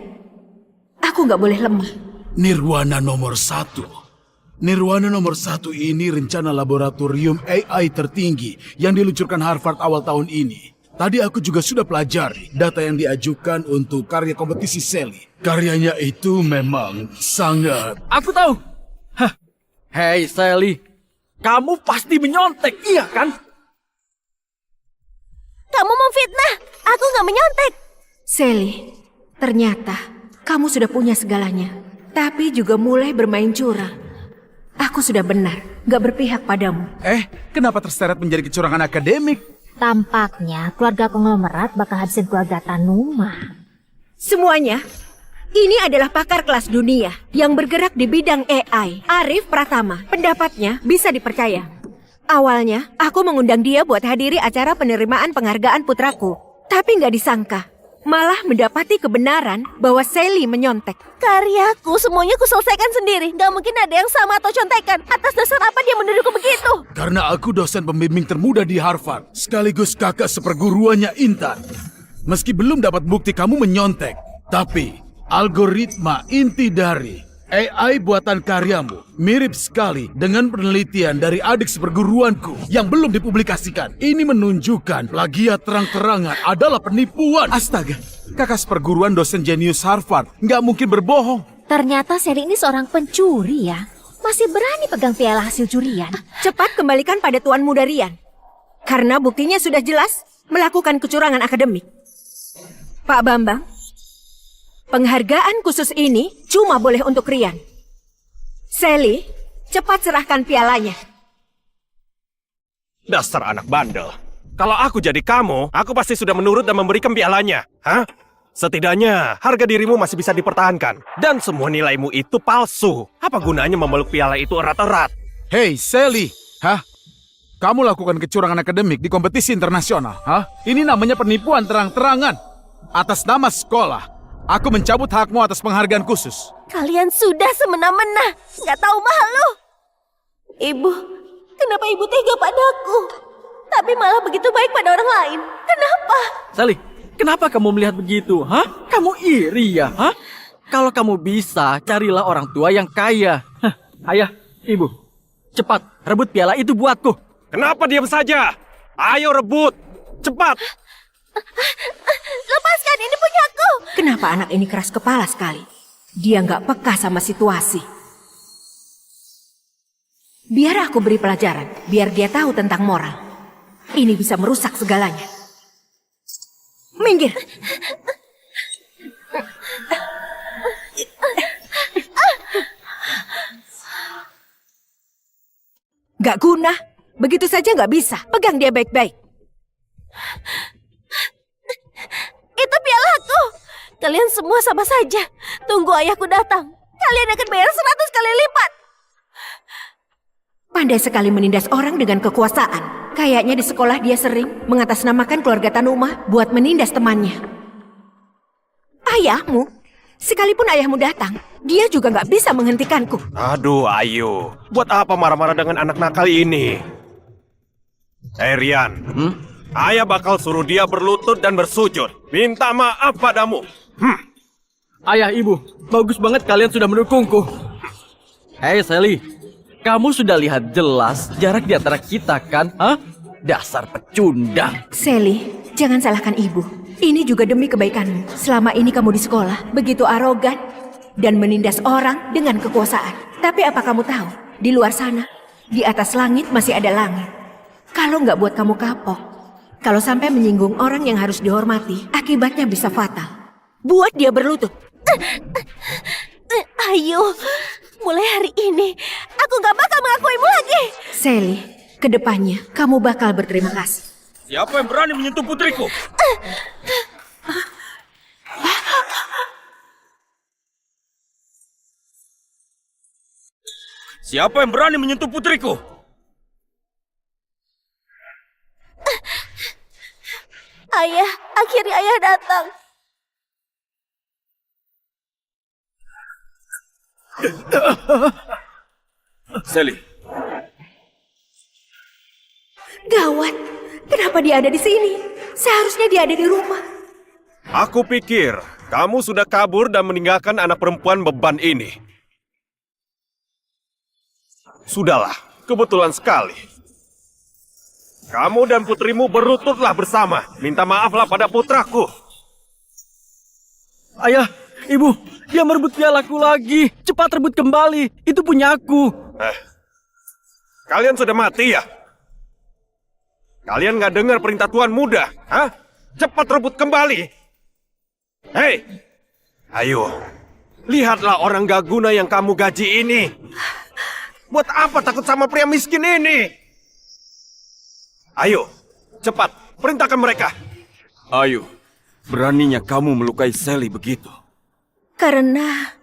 Aku nggak boleh lemah. Nirwana nomor 1. Nirwana nomor 1 ini rencana laboratorium AI tertinggi yang diluncurkan Harvard awal tahun ini. Tadi aku juga sudah pelajari data yang diajukan untuk karya kompetisi Sally. Karyanya itu memang sangat... Aku tahu. Hah. Hei Sally, kamu pasti menyontek, iya kan? Kamu memfitnah, aku nggak menyontek. Sally, ternyata kamu sudah punya segalanya, tapi juga mulai bermain curang. Aku sudah benar, nggak berpihak padamu. Kenapa terseret menjadi kecurangan akademik? Tampaknya keluarga konglomerat bakal habisin keluarga Tanuma. Semuanya, ini adalah pakar kelas dunia yang bergerak di bidang AI, Arif Pratama. Pendapatnya bisa dipercaya. Awalnya, aku mengundang dia buat hadiri acara penerimaan penghargaan putraku. Tapi nggak disangka, malah mendapati kebenaran bahwa Sally menyontek. Karyaku semuanya kuselesaikan sendiri. Gak mungkin ada yang sama atau contekan. Atas dasar apa dia menuduhku begitu? Karena aku dosen pembimbing termuda di Harvard, sekaligus kakak seperguruannya Intan. Meski belum dapat bukti kamu menyontek, tapi algoritma inti dari AI buatan karyamu mirip sekali dengan penelitian dari adik seperguruanku yang belum dipublikasikan. Ini menunjukkan plagiat terang-terangan adalah penipuan. Astaga, kakak seperguruan dosen jenius Harvard nggak mungkin berbohong. Ternyata Sally ini seorang pencuri ya. Masih berani pegang piala hasil curian. Cepat kembalikan pada Tuan Muda Rian. Karena buktinya sudah jelas melakukan kecurangan akademik. Pak Bambang, Penghargaan khusus ini cuma boleh untuk Rian. Sally, cepat serahkan pialanya. Dasar anak bandel. Kalau aku jadi kamu, aku pasti sudah menurut dan memberikan pialanya. Hah? Setidaknya harga dirimu masih bisa dipertahankan. Dan semua nilaimu itu palsu. Apa gunanya memeluk piala itu erat-erat? Hei, Sally. Hah? Kamu lakukan kecurangan akademik di kompetisi internasional. Hah? Ini namanya penipuan terang-terangan. Atas nama sekolah, aku mencabut hakmu atas penghargaan khusus. Kalian sudah semena-mena, nggak tahu malu. Ibu, kenapa ibu tega padaku? Tapi malah begitu baik pada orang lain. Kenapa? Sally, kenapa kamu melihat begitu? Hah? Kamu iri ya? Hah? Kalau kamu bisa, carilah orang tua yang kaya. Hah, ayah, ibu, cepat rebut piala itu buatku. Kenapa diam saja? Ayo rebut. Cepat. Lepaskan, ini punyaku. Kenapa anak ini keras kepala sekali? Dia nggak peka sama situasi. Biar aku beri pelajaran, biar dia tahu tentang moral. Ini bisa merusak segalanya. Minggir. Gak guna. Begitu saja gak bisa. Pegang dia baik-baik. Itu pialaku. Kalian semua sama saja. Tunggu ayahku datang. Kalian akan bayar 100 kali lipat. Pandai sekali menindas orang dengan kekuasaan. Kayaknya di sekolah dia sering mengatasnamakan keluarga Tanuma buat menindas temannya. Ayahmu? Sekalipun ayahmu datang, dia juga nggak bisa menghentikanku. Aduh, Ayu. Buat apa marah-marah dengan anak nakal ini? Rian. Ayah bakal suruh dia berlutut dan bersujud. Minta maaf padamu. Ayah, ibu, bagus banget kalian sudah mendukungku. Hei, Sally. Kamu sudah lihat jelas jarak di antara kita kan? Hah? Dasar pecundang. Sally, jangan salahkan ibu. Ini juga demi kebaikanmu. Selama ini kamu di sekolah begitu arogan dan menindas orang dengan kekuasaan. Tapi apa kamu tahu? Di luar sana, di atas langit masih ada langit. Kalau nggak buat kamu kapok, kalau sampai menyinggung orang yang harus dihormati, akibatnya bisa fatal. Buat dia berlutut. Ayo, mulai hari ini aku gak bakal mengakuimu lagi. Sally, kedepannya kamu bakal berterima kasih. Siapa yang berani menyentuh putriku? Siapa yang berani menyentuh putriku? Ayah, akhirnya ayah datang. Sally. Gawat, kenapa dia ada di sini? Seharusnya dia ada di rumah. Aku pikir kamu sudah kabur dan meninggalkan anak perempuan beban ini. Sudahlah, kebetulan sekali. Kamu dan putrimu berlututlah bersama. Minta maaflah pada putraku. Ayah, ibu, dia merebut pialaku lagi. Cepat rebut kembali, itu punya aku. Kalian sudah mati ya? Kalian nggak dengar perintah Tuan Muda? Hah? Cepat rebut kembali. Hei, ayo. Lihatlah orang gak guna yang kamu gaji ini. Buat apa takut sama pria miskin ini? Ayo, cepat, perintahkan mereka. Ayo, beraninya kamu melukai Sally begitu? Karena...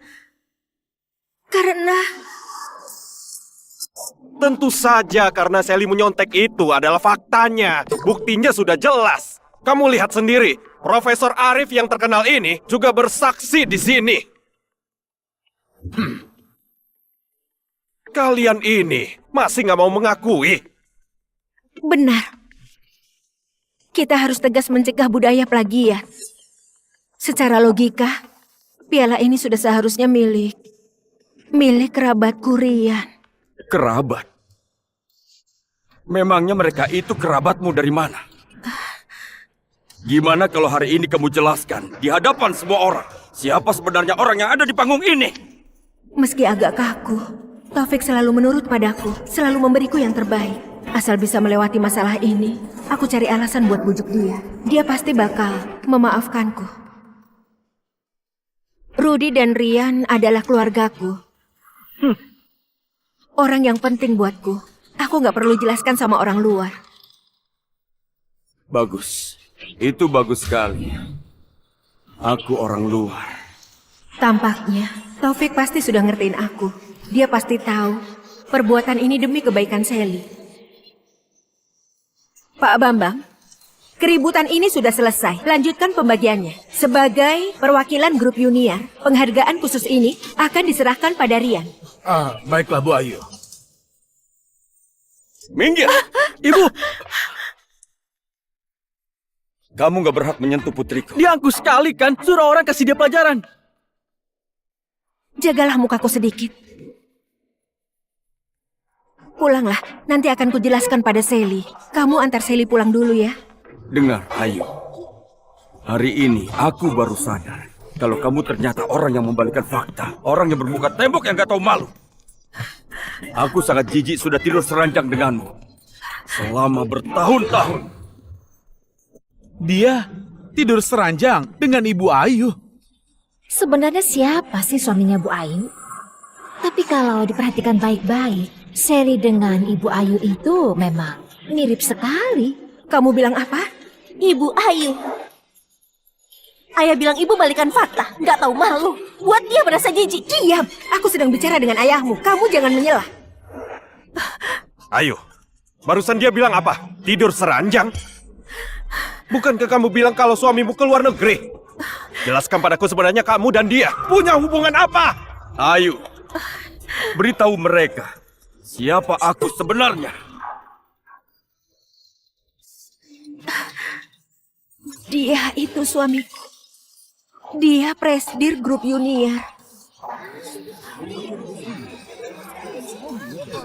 Tentu saja karena Sally menyontek itu adalah faktanya. Buktinya sudah jelas. Kamu lihat sendiri, Profesor Arif yang terkenal ini juga bersaksi di sini. Kalian ini masih nggak mau mengakui? Benar. Kita harus tegas mencegah budaya plagiat. Secara logika, piala ini sudah seharusnya milik kerabatku Rian. Kerabat? Memangnya mereka itu kerabatmu dari mana? Gimana kalau hari ini kamu jelaskan di hadapan semua orang siapa sebenarnya orang yang ada di panggung ini? Meski agak kaku, Taufik selalu menurut padaku, selalu memberiku yang terbaik. Asal bisa melewati masalah ini, aku cari alasan buat bujuk dia. Dia pasti bakal memaafkanku. Rudy dan Rian adalah keluargaku. Orang yang penting buatku. Aku nggak perlu jelaskan sama orang luar. Bagus. Itu bagus sekali. Aku orang luar. Tampaknya Taufik pasti sudah ngertiin aku. Dia pasti tahu perbuatan ini demi kebaikan Sally. Pak Bambang, keributan ini sudah selesai. Lanjutkan pembagiannya. Sebagai perwakilan grup Junior, penghargaan khusus ini akan diserahkan pada Rian. Baiklah Bu Ayu. Minggir! Ibu, Kamu gak berhak menyentuh putriku. dia angkuh sekali kan? Suruh orang kasih dia pelajaran. Jagalah mukaku sedikit. Pulanglah, nanti akan kujelaskan pada Sally. Kamu antar Sally pulang dulu ya. Dengar, Ayu. Hari ini aku baru sadar kalau kamu ternyata orang yang membalikkan fakta. Orang yang bermuka tembok yang gak tahu malu. Aku sangat jijik sudah tidur seranjang denganmu. Selama bertahun-tahun. Dia tidur seranjang dengan Ibu Ayu. Sebenarnya siapa sih suaminya Bu Ayu? Tapi kalau diperhatikan baik-baik, Sally dengan Ibu Ayu itu memang mirip sekali. Kamu bilang apa? Ibu Ayu. Ayah bilang ibu balikan fakta, nggak tahu malu. Buat dia merasa jijik. Diam, aku sedang bicara dengan ayahmu. Kamu jangan menyelah. Ayo, barusan dia bilang apa? Tidur seranjang? Bukankah kamu bilang kalau suamimu keluar negeri? Jelaskan padaku sebenarnya kamu dan dia punya hubungan apa? Ayu, beritahu mereka siapa aku sebenarnya. Dia itu suamiku. Dia presidir grup Junior.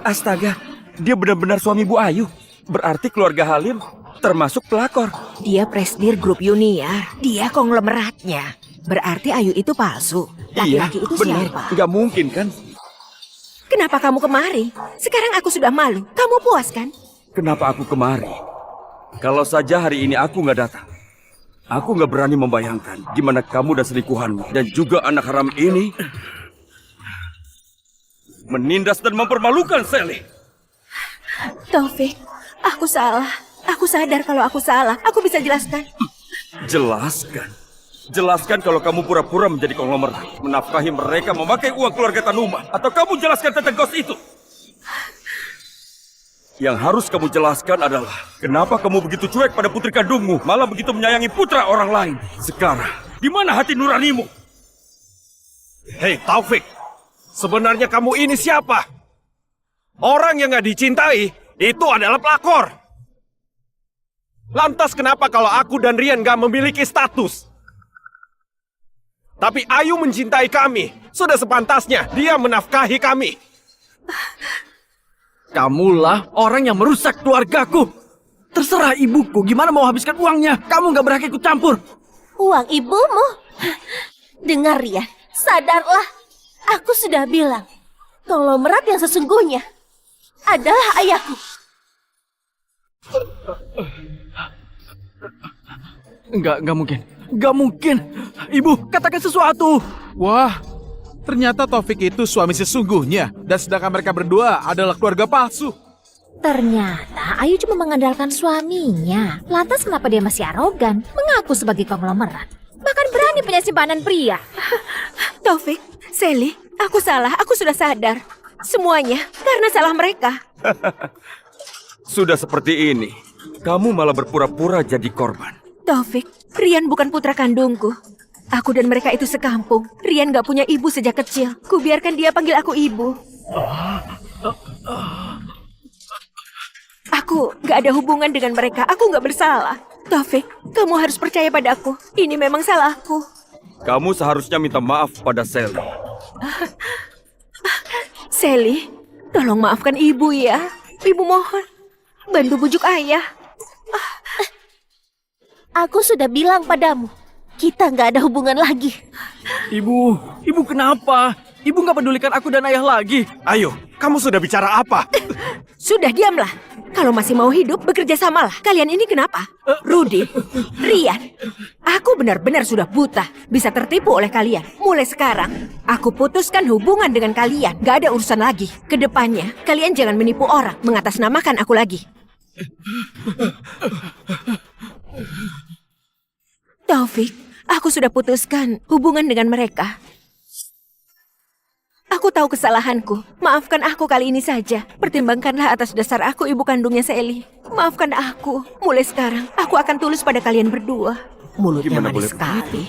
Astaga, dia benar-benar suami Bu Ayu. Berarti keluarga Halim termasuk pelakor. Dia presidir grup Junior. Dia konglomeratnya. Berarti Ayu itu palsu. Laki-laki itu benar. siapa? Nggak mungkin kan? Kenapa kamu kemari? Sekarang aku sudah malu. Kamu puas kan? Kenapa aku kemari? Kalau saja hari ini aku nggak datang. Aku nggak berani membayangkan gimana kamu dan selingkuhanmu dan juga anak haram ini menindas dan mempermalukan Sally. Taufik, aku salah. Aku sadar kalau aku salah. Aku bisa jelaskan. Jelaskan. Jelaskan kalau kamu pura-pura menjadi konglomerat, menafkahi mereka memakai uang keluarga Tanuma, atau kamu jelaskan tentang gos itu. Yang harus kamu jelaskan adalah kenapa kamu begitu cuek pada putri kandungmu, malah begitu menyayangi putra orang lain. Sekarang, di mana hati nuranimu? Hei Taufik, sebenarnya kamu ini siapa? Orang yang gak dicintai itu adalah pelakor. Lantas kenapa kalau aku dan Rian gak memiliki status? Tapi Ayu mencintai kami. Sudah sepantasnya dia menafkahi kami. Kamulah orang yang merusak keluargaku. Terserah ibuku gimana mau habiskan uangnya. Kamu gak berhak ikut campur. Uang ibumu? Dengar ya, sadarlah. Aku sudah bilang, konglomerat yang sesungguhnya adalah ayahku. Enggak mungkin. Enggak mungkin. Ibu, katakan sesuatu. Wah, ternyata Taufik itu suami sesungguhnya. Dan sedangkan mereka berdua adalah keluarga palsu. Ternyata Ayu cuma mengandalkan suaminya. Lantas kenapa dia masih arogan, mengaku sebagai konglomerat? Bahkan berani punya simpanan pria. Taufik, Sally, aku salah. Aku sudah sadar. Semuanya karena salah mereka. Sudah seperti ini, kamu malah berpura-pura jadi korban. Taufik, Rian bukan putra kandungku. Aku dan mereka itu sekampung. Rian gak punya ibu sejak kecil. Kubiarkan dia panggil aku ibu. Aku gak ada hubungan dengan mereka. Aku gak bersalah. Taufik, kamu harus percaya padaku. Ini memang salahku. Kamu seharusnya minta maaf pada Sally. Sally, tolong maafkan ibu ya. Ibu mohon, bantu bujuk ayah. Aku sudah bilang padamu, kita nggak ada hubungan lagi. Ibu kenapa? Ibu nggak pedulikan aku dan ayah lagi. Ayo, kamu sudah bicara apa? Sudah diamlah. Kalau masih mau hidup, bekerja samalah. Kalian ini kenapa? Rudy, Rian, aku benar-benar sudah buta. Bisa tertipu oleh kalian. Mulai sekarang, aku putuskan hubungan dengan kalian. Gak ada urusan lagi. Kedepannya, kalian jangan menipu orang, mengatasnamakan aku lagi. Taufik, aku sudah putuskan hubungan dengan mereka. Aku tahu kesalahanku. Maafkan aku kali ini saja. Pertimbangkanlah atas dasar aku ibu kandungnya Sally. Maafkan aku. Mulai sekarang, aku akan tulus pada kalian berdua. Mulutnya Gimana boleh manis sekali.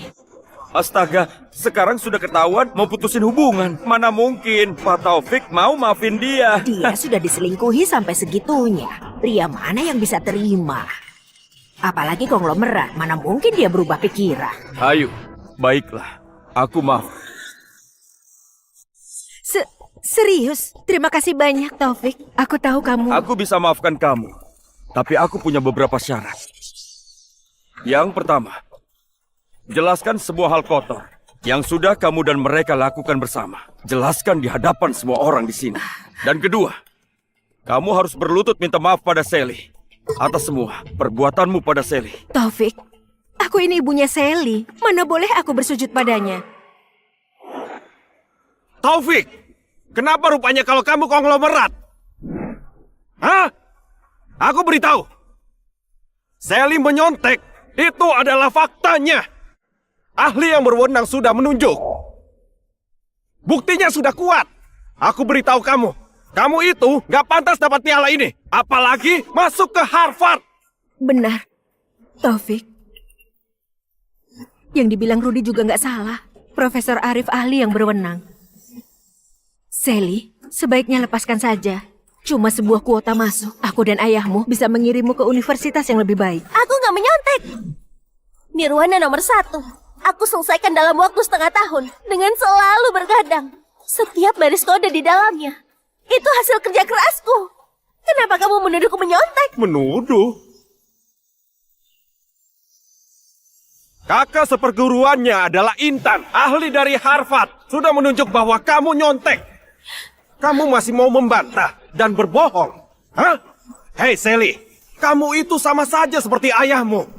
Astaga, sekarang sudah ketahuan mau putusin hubungan. Mana mungkin Pak Taufik mau maafin dia. Dia sudah diselingkuhi sampai segitunya. Pria mana yang bisa terima? Apalagi konglomerat, mana mungkin dia berubah pikiran. Ayo, baiklah. Aku maaf. Serius? Terima kasih banyak, Taufik. Aku tahu kamu... Aku bisa maafkan kamu. Tapi aku punya beberapa syarat. Yang pertama, jelaskan sebuah hal kotor yang sudah kamu dan mereka lakukan bersama. Jelaskan di hadapan semua orang di sini. Dan kedua, kamu harus berlutut minta maaf pada Sally atas semua perbuatanmu pada Sally. Taufik, aku ini ibunya Sally. Mana boleh aku bersujud padanya? Taufik, kenapa rupanya kalau kamu konglomerat? Hah? Aku beritahu. Sally menyontek. Itu adalah faktanya. Ahli yang berwenang sudah menunjuk. Buktinya sudah kuat. Aku beritahu kamu. Kamu itu gak pantas dapat piala ini. Apalagi masuk ke Harvard. Benar, Taufik. Yang dibilang Rudy juga nggak salah. Profesor Arif ahli yang berwenang. Sally, sebaiknya lepaskan saja. Cuma sebuah kuota masuk. Aku dan ayahmu bisa mengirimmu ke universitas yang lebih baik. Aku nggak menyontek. Nirwana nomor 1. Aku selesaikan dalam waktu setengah tahun dengan selalu bergadang. Setiap baris kode di dalamnya. Itu hasil kerja kerasku. Kenapa kamu menuduhku menyontek? Menuduh? Kakak seperguruannya adalah Intan, ahli dari Harvard. Sudah menunjuk bahwa kamu nyontek. Kamu masih mau membantah dan berbohong? Hah? Hei Sally, kamu itu sama saja seperti ayahmu.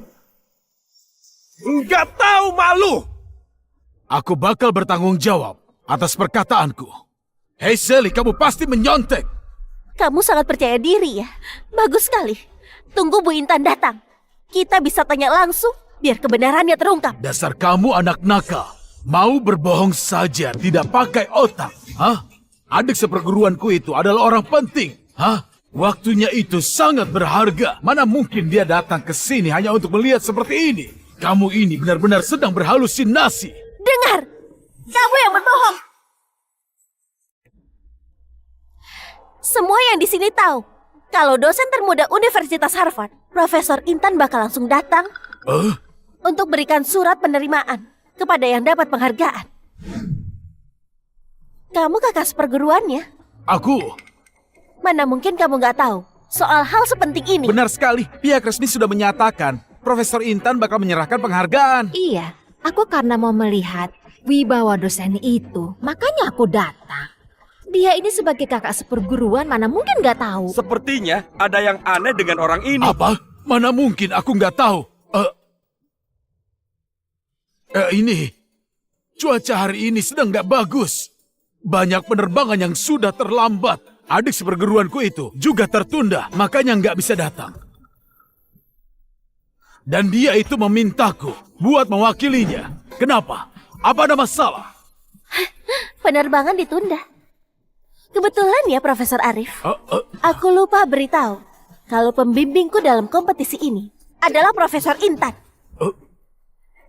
Nggak tahu malu. Aku bakal bertanggung jawab atas perkataanku. Hei Sally, kamu pasti menyontek. Kamu sangat percaya diri ya. Bagus sekali. Tunggu Bu Intan datang. Kita bisa tanya langsung biar kebenarannya terungkap. Dasar kamu anak nakal. Mau berbohong saja, tidak pakai otak. Hah? Adik seperguruanku itu adalah orang penting. Hah? Waktunya itu sangat berharga. Mana mungkin dia datang ke sini hanya untuk melihat seperti ini? Kamu ini benar-benar sedang berhalusinasi. Dengar! Kamu yang berbohong. Semua yang di sini tahu kalau dosen termuda Universitas Harvard, Profesor Intan bakal langsung datang untuk berikan surat penerimaan kepada yang dapat penghargaan. Kamu kakak seperguruannya. Aku. Mana mungkin kamu nggak tahu soal hal sepenting ini? Benar sekali, pihak resmi sudah menyatakan Profesor Intan bakal menyerahkan penghargaan. Iya, aku karena mau melihat wibawa dosen itu, makanya aku datang. Dia ini sebagai kakak seperguruan mana mungkin nggak tahu. Sepertinya ada yang aneh dengan orang ini. Apa? Mana mungkin aku nggak tahu. Ini. Cuaca hari ini sedang nggak bagus. Banyak penerbangan yang sudah terlambat. Adik seperguruanku itu juga tertunda, makanya nggak bisa datang. Dan dia itu memintaku buat mewakilinya. Kenapa? Apa ada masalah? Penerbangan ditunda. Kebetulan ya Profesor Arif. Aku lupa beritahu kalau pembimbingku dalam kompetisi ini adalah Profesor Intan.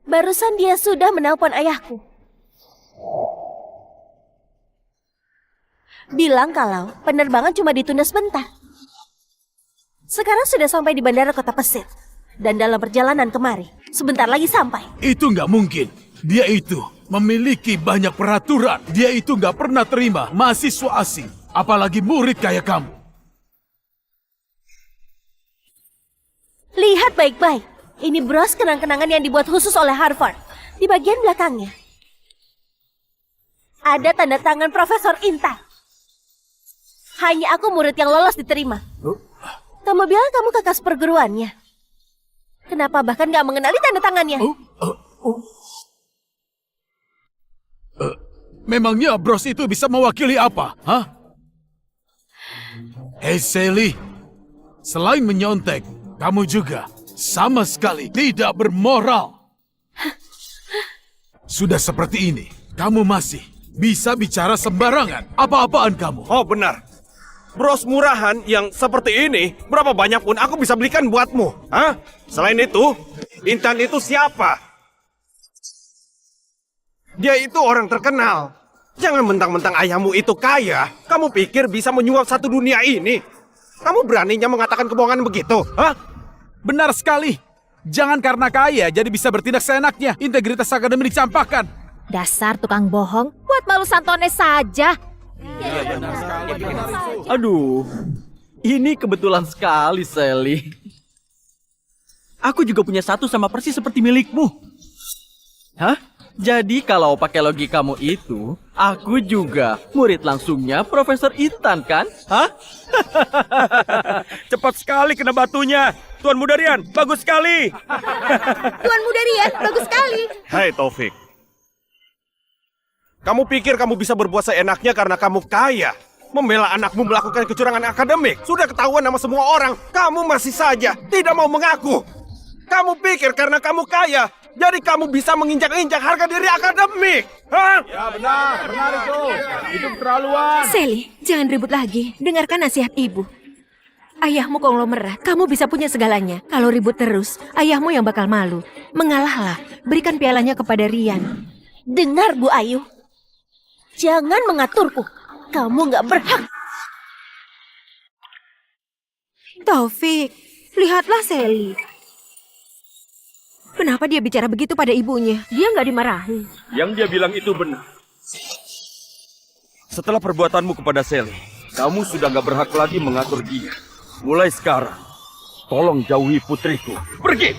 Barusan dia sudah menelpon ayahku. Bilang kalau penerbangan cuma ditunda sebentar. Sekarang sudah sampai di bandara kota Pesir. Dan dalam perjalanan kemari, sebentar lagi sampai. Itu nggak mungkin. Dia itu memiliki banyak peraturan. Dia itu nggak pernah terima mahasiswa asing. Apalagi murid kayak kamu. Lihat baik-baik. Ini bros kenang-kenangan yang dibuat khusus oleh Harvard. Di bagian belakangnya. Ada tanda tangan Profesor Intan. Hanya aku murid yang lolos diterima. Kamu bilang kamu kakak seperguruannya. Kenapa bahkan gak mengenali tanda tangannya? Memangnya bros itu bisa mewakili apa? Hah? Hei Sally, selain menyontek, kamu juga sama sekali tidak bermoral. Sudah seperti ini, kamu masih bisa bicara sembarangan. Apa-apaan kamu? Oh benar. Bros murahan yang seperti ini, berapa banyak pun aku bisa belikan buatmu. Hah? Selain itu, Intan itu siapa? Dia itu orang terkenal. Jangan mentang-mentang ayahmu itu kaya, kamu pikir bisa menyuap satu dunia ini? Kamu beraninya mengatakan kebohongan begitu? Hah? Benar sekali. Jangan karena kaya jadi bisa bertindak seenaknya. Integritas akademik dicampakkan. Dasar tukang bohong, buat malu Santones saja. Aduh, ini kebetulan sekali, Sally. Aku juga punya satu sama persis seperti milikmu. Hah? Jadi kalau pakai logikamu itu, aku juga murid langsungnya Profesor Intan kan? Hah? Cepat sekali kena batunya. Tuan Muda Rian, bagus sekali. Tuan Muda Rian, bagus sekali. Hai Taufik. Kamu pikir kamu bisa berbuat seenaknya karena kamu kaya? Membela anakmu melakukan kecurangan akademik. Sudah ketahuan sama semua orang. Kamu masih saja tidak mau mengaku. Kamu pikir karena kamu kaya, jadi kamu bisa menginjak-injak harga diri akademik. Hah? Ya benar itu. Itu keterlaluan. Sally, jangan ribut lagi. Dengarkan nasihat ibu. Ayahmu konglomerat, kamu bisa punya segalanya. Kalau ribut terus, ayahmu yang bakal malu. Mengalahlah, berikan pialanya kepada Rian. Dengar Bu Ayu. Jangan mengaturku. Kamu gak berhak. Taufik, lihatlah Sally. Kenapa dia bicara begitu pada ibunya? Dia nggak dimarahi. Yang dia bilang itu benar. Setelah perbuatanmu kepada Sally, kamu sudah gak berhak lagi mengatur dia. Mulai sekarang, tolong jauhi putriku. Pergi!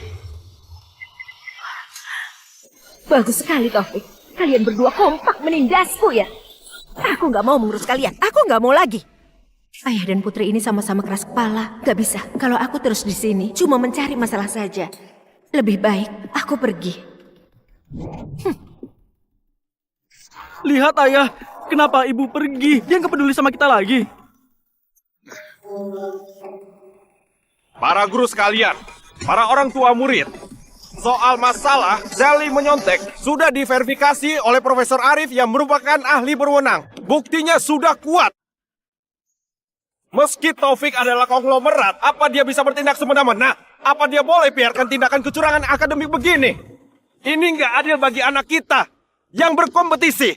Bagus sekali, Taufik. Kalian berdua kompak menindasku ya. Aku nggak mau mengurus kalian. Aku nggak mau lagi. Ayah dan putri ini sama-sama keras kepala. Gak bisa. Kalau aku terus di sini, cuma mencari masalah saja. Lebih baik aku pergi. Lihat ayah, kenapa ibu pergi? Dia nggak peduli sama kita lagi. Para guru sekalian, para orang tua murid, soal masalah Sally menyontek sudah diverifikasi oleh Profesor Arif yang merupakan ahli berwenang. Buktinya sudah kuat. Meski Taufik adalah konglomerat, apa dia bisa bertindak semena-mena? Apa dia boleh biarkan tindakan kecurangan akademik begini? Ini nggak adil bagi anak kita yang berkompetisi.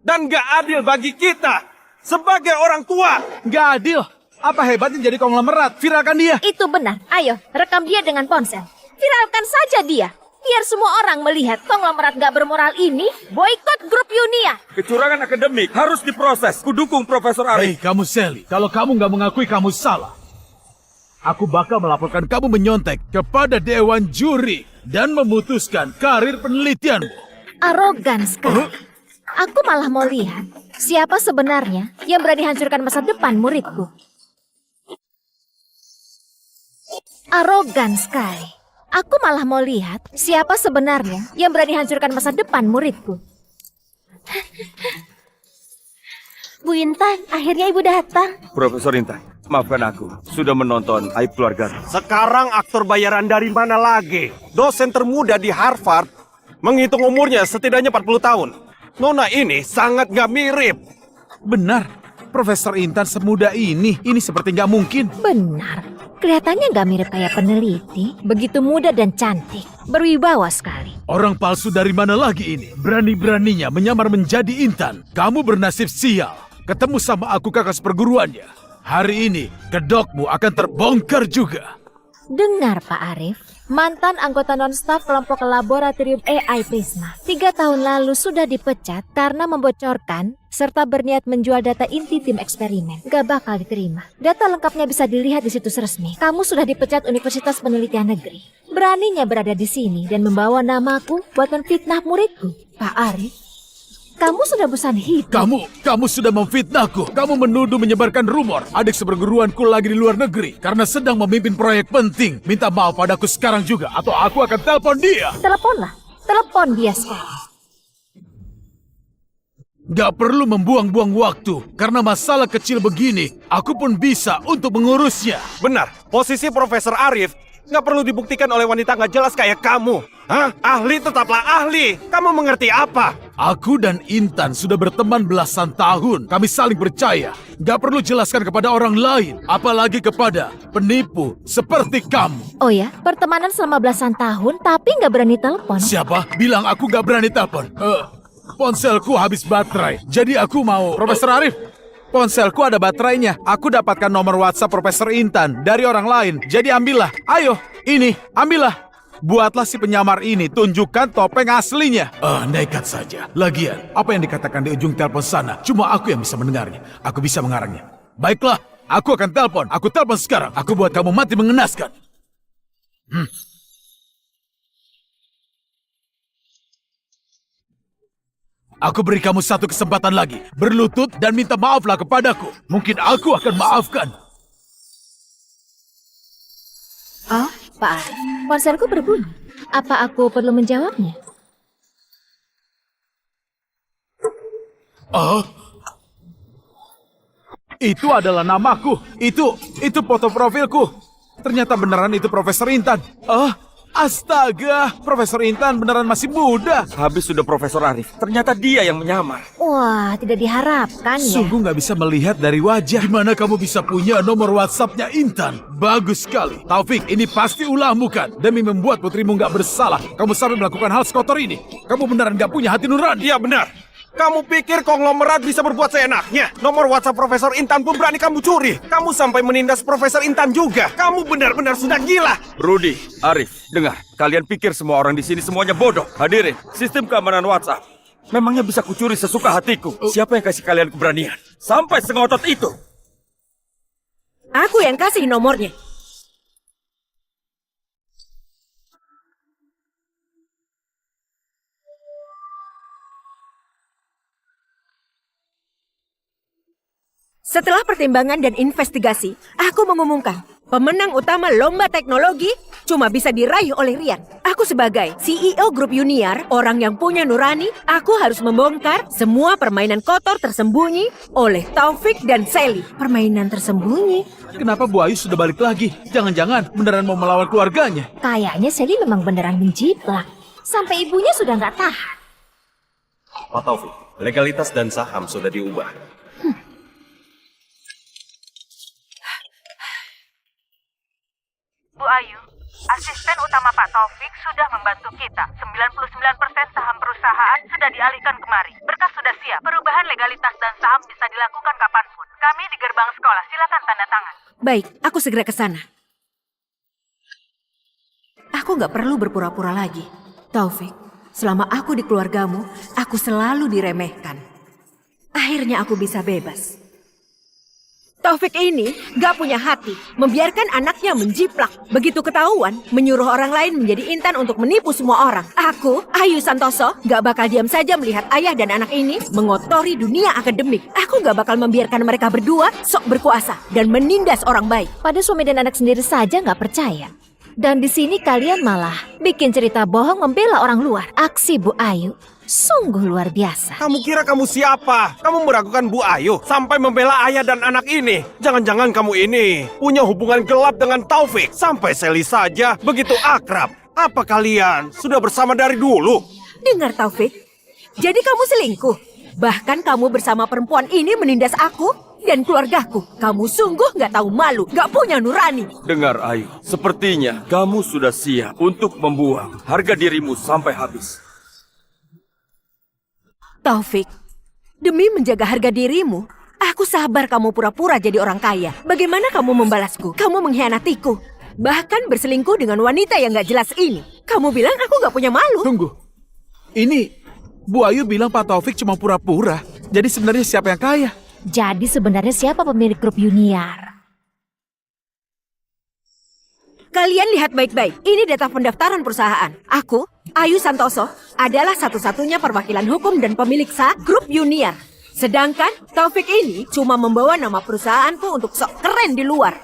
Dan nggak adil bagi kita sebagai orang tua. Nggak adil. Apa hebatnya jadi konglomerat? Viralkan dia. Itu benar. Ayo, rekam dia dengan ponsel. Viralkan saja dia. Biar semua orang melihat konglomerat gak bermoral ini boikot grup Yunia. Kecurangan akademik harus diproses. Kudukung Profesor Hei Arif. kamu Sally, kalau kamu nggak mengakui kamu salah, aku bakal melaporkan kamu menyontek kepada Dewan Juri dan memutuskan karir penelitianmu. Arogan sekali. Aku malah mau lihat siapa sebenarnya yang berani hancurkan masa depan muridku. Arogan sekali. Aku malah mau lihat siapa sebenarnya yang berani hancurkan masa depan muridku. Bu Intan, akhirnya ibu datang. Profesor Intan, maafkan aku. Sudah menonton Aib Keluarga. Sekarang aktor bayaran dari mana lagi? Dosen termuda di Harvard menghitung umurnya setidaknya 40 tahun. Nona ini sangat gak mirip. Benar. Profesor Intan semuda ini seperti nggak mungkin. Benar. Kelihatannya gak mirip kayak peneliti. Begitu muda dan cantik. Berwibawa sekali. Orang palsu dari mana lagi ini? Berani-beraninya menyamar menjadi Intan. Kamu bernasib sial. Ketemu sama aku kakak seperguruannya. Hari ini kedokmu akan terbongkar juga. Dengar Pak Arif, mantan anggota non-staf kelompok laboratorium AI Prisma 3 tahun lalu sudah dipecat karena membocorkan serta berniat menjual data inti tim eksperimen. Gak bakal diterima. Data lengkapnya bisa dilihat di situs resmi. Kamu sudah dipecat Universitas Penelitian Negeri. Beraninya berada di sini dan membawa namaku buat menfitnah muridku. Pak Arif, Kamu sudah bosan hidup. Kamu sudah memfitnahku. Kamu menuduh menyebarkan rumor. Adik seperguruanku lagi di luar negeri karena sedang memimpin proyek penting. Minta maaf padaku sekarang juga atau aku akan telepon dia. Teleponlah. Telepon dia sekarang. Gak perlu membuang-buang waktu. Karena masalah kecil begini, aku pun bisa untuk mengurusnya. Benar, posisi Profesor Arif nggak perlu dibuktikan oleh wanita nggak jelas kayak kamu. Hah? Ahli tetaplah ahli. Kamu mengerti apa? Aku dan Intan sudah berteman belasan tahun. Kami saling percaya. Gak perlu jelaskan kepada orang lain. Apalagi kepada penipu seperti kamu. Oh ya, pertemanan selama belasan tahun tapi nggak berani telepon. Siapa? Bilang aku gak berani telepon. Ponselku habis baterai. Jadi aku mau... Profesor Arif, ponselku ada baterainya. Aku dapatkan nomor WhatsApp Profesor Intan dari orang lain. Jadi ambillah. Ayo, ini, ambillah. Buatlah si penyamar ini, tunjukkan topeng aslinya. Nekat saja. Lagian, apa yang dikatakan di ujung telepon sana, cuma aku yang bisa mendengarnya. Aku bisa mengarangnya. Baiklah, aku akan telepon. Aku telepon sekarang. Aku buat kamu mati mengenaskan. Aku beri kamu satu kesempatan lagi. Berlutut dan minta maaflah kepadaku. Mungkin aku akan maafkan. Oh, Pak Arif, ponselku berbunyi. Apa aku perlu menjawabnya? Itu adalah namaku. Itu foto profilku. Ternyata beneran itu Profesor Intan. Astaga, Profesor Intan beneran masih muda. Habis sudah Profesor Arif, ternyata dia yang menyamar. Wah, tidak diharapkan ya. Sungguh nggak bisa melihat dari wajah. Gimana kamu bisa punya nomor WhatsApp-nya Intan? Bagus sekali. Taufik, ini pasti ulahmu kan? Demi membuat putrimu nggak bersalah, kamu sampai melakukan hal sekotor ini. Kamu beneran nggak punya hati nurani? Iya benar. Kamu pikir konglomerat bisa berbuat seenaknya? Nomor WhatsApp Profesor Intan pun berani kamu curi. Kamu sampai menindas Profesor Intan juga. Kamu benar-benar sudah gila. Rudy, Arif, dengar. Kalian pikir semua orang di sini semuanya bodoh. Hadirin, sistem keamanan WhatsApp. Memangnya bisa kucuri sesuka hatiku. Siapa yang kasih kalian keberanian? Sampai sengotot itu. Aku yang kasih nomornya. Setelah pertimbangan dan investigasi, aku mengumumkan pemenang utama lomba teknologi cuma bisa diraih oleh Rian. Aku sebagai CEO grup Uniar, orang yang punya nurani, aku harus membongkar semua permainan kotor tersembunyi oleh Taufik dan Sally. Permainan tersembunyi? Kenapa Bu Ayu sudah balik lagi? Jangan-jangan beneran mau melawan keluarganya? Kayaknya Sally memang beneran menjiplak. Sampai ibunya sudah nggak tahan. Pak Taufik, legalitas dan saham sudah diubah. Bu Ayu, asisten utama Pak Taufik sudah membantu kita. 99% saham perusahaan sudah dialihkan kemari. Berkas sudah siap. Perubahan legalitas dan saham bisa dilakukan kapanpun. Kami di gerbang sekolah. Silakan tanda tangan. Baik, aku segera ke sana. Aku nggak perlu berpura-pura lagi. Taufik, selama aku di keluargamu, aku selalu diremehkan. Akhirnya aku bisa bebas. Taufik ini gak punya hati, membiarkan anaknya menjiplak. Begitu ketahuan, menyuruh orang lain menjadi intan untuk menipu semua orang. Aku, Ayu Santoso, gak bakal diam saja melihat ayah dan anak ini mengotori dunia akademik. Aku gak bakal membiarkan mereka berdua sok berkuasa dan menindas orang baik. Pada suami dan anak sendiri saja nggak percaya. Dan di sini kalian malah bikin cerita bohong membela orang luar. Aksi Bu Ayu sungguh luar biasa. Kamu kira kamu siapa? Kamu meragukan Bu Ayu sampai membela ayah dan anak ini. Jangan-jangan kamu ini punya hubungan gelap dengan Taufik. Sampai Sally saja begitu akrab. Apa kalian sudah bersama dari dulu? Dengar Taufik, jadi kamu selingkuh. Bahkan kamu bersama perempuan ini menindas aku dan keluargaku. Kamu sungguh gak tahu malu, gak punya nurani. Dengar Ayu, sepertinya kamu sudah siap untuk membuang harga dirimu sampai habis. Taufik, demi menjaga harga dirimu, aku sabar kamu pura-pura jadi orang kaya. Bagaimana kamu membalasku? Kamu mengkhianatiku. Bahkan berselingkuh dengan wanita yang gak jelas ini. Kamu bilang aku gak punya malu. Tunggu, ini Bu Ayu bilang Pak Taufik cuma pura-pura. Jadi sebenarnya siapa yang kaya? Jadi sebenarnya siapa pemilik grup Uniar? Kalian lihat baik-baik, ini data pendaftaran perusahaan. Aku, Ayu Santoso, adalah satu-satunya perwakilan hukum dan pemilik sah grup Junior. Sedangkan Taufik ini cuma membawa nama perusahaanku untuk sok keren di luar.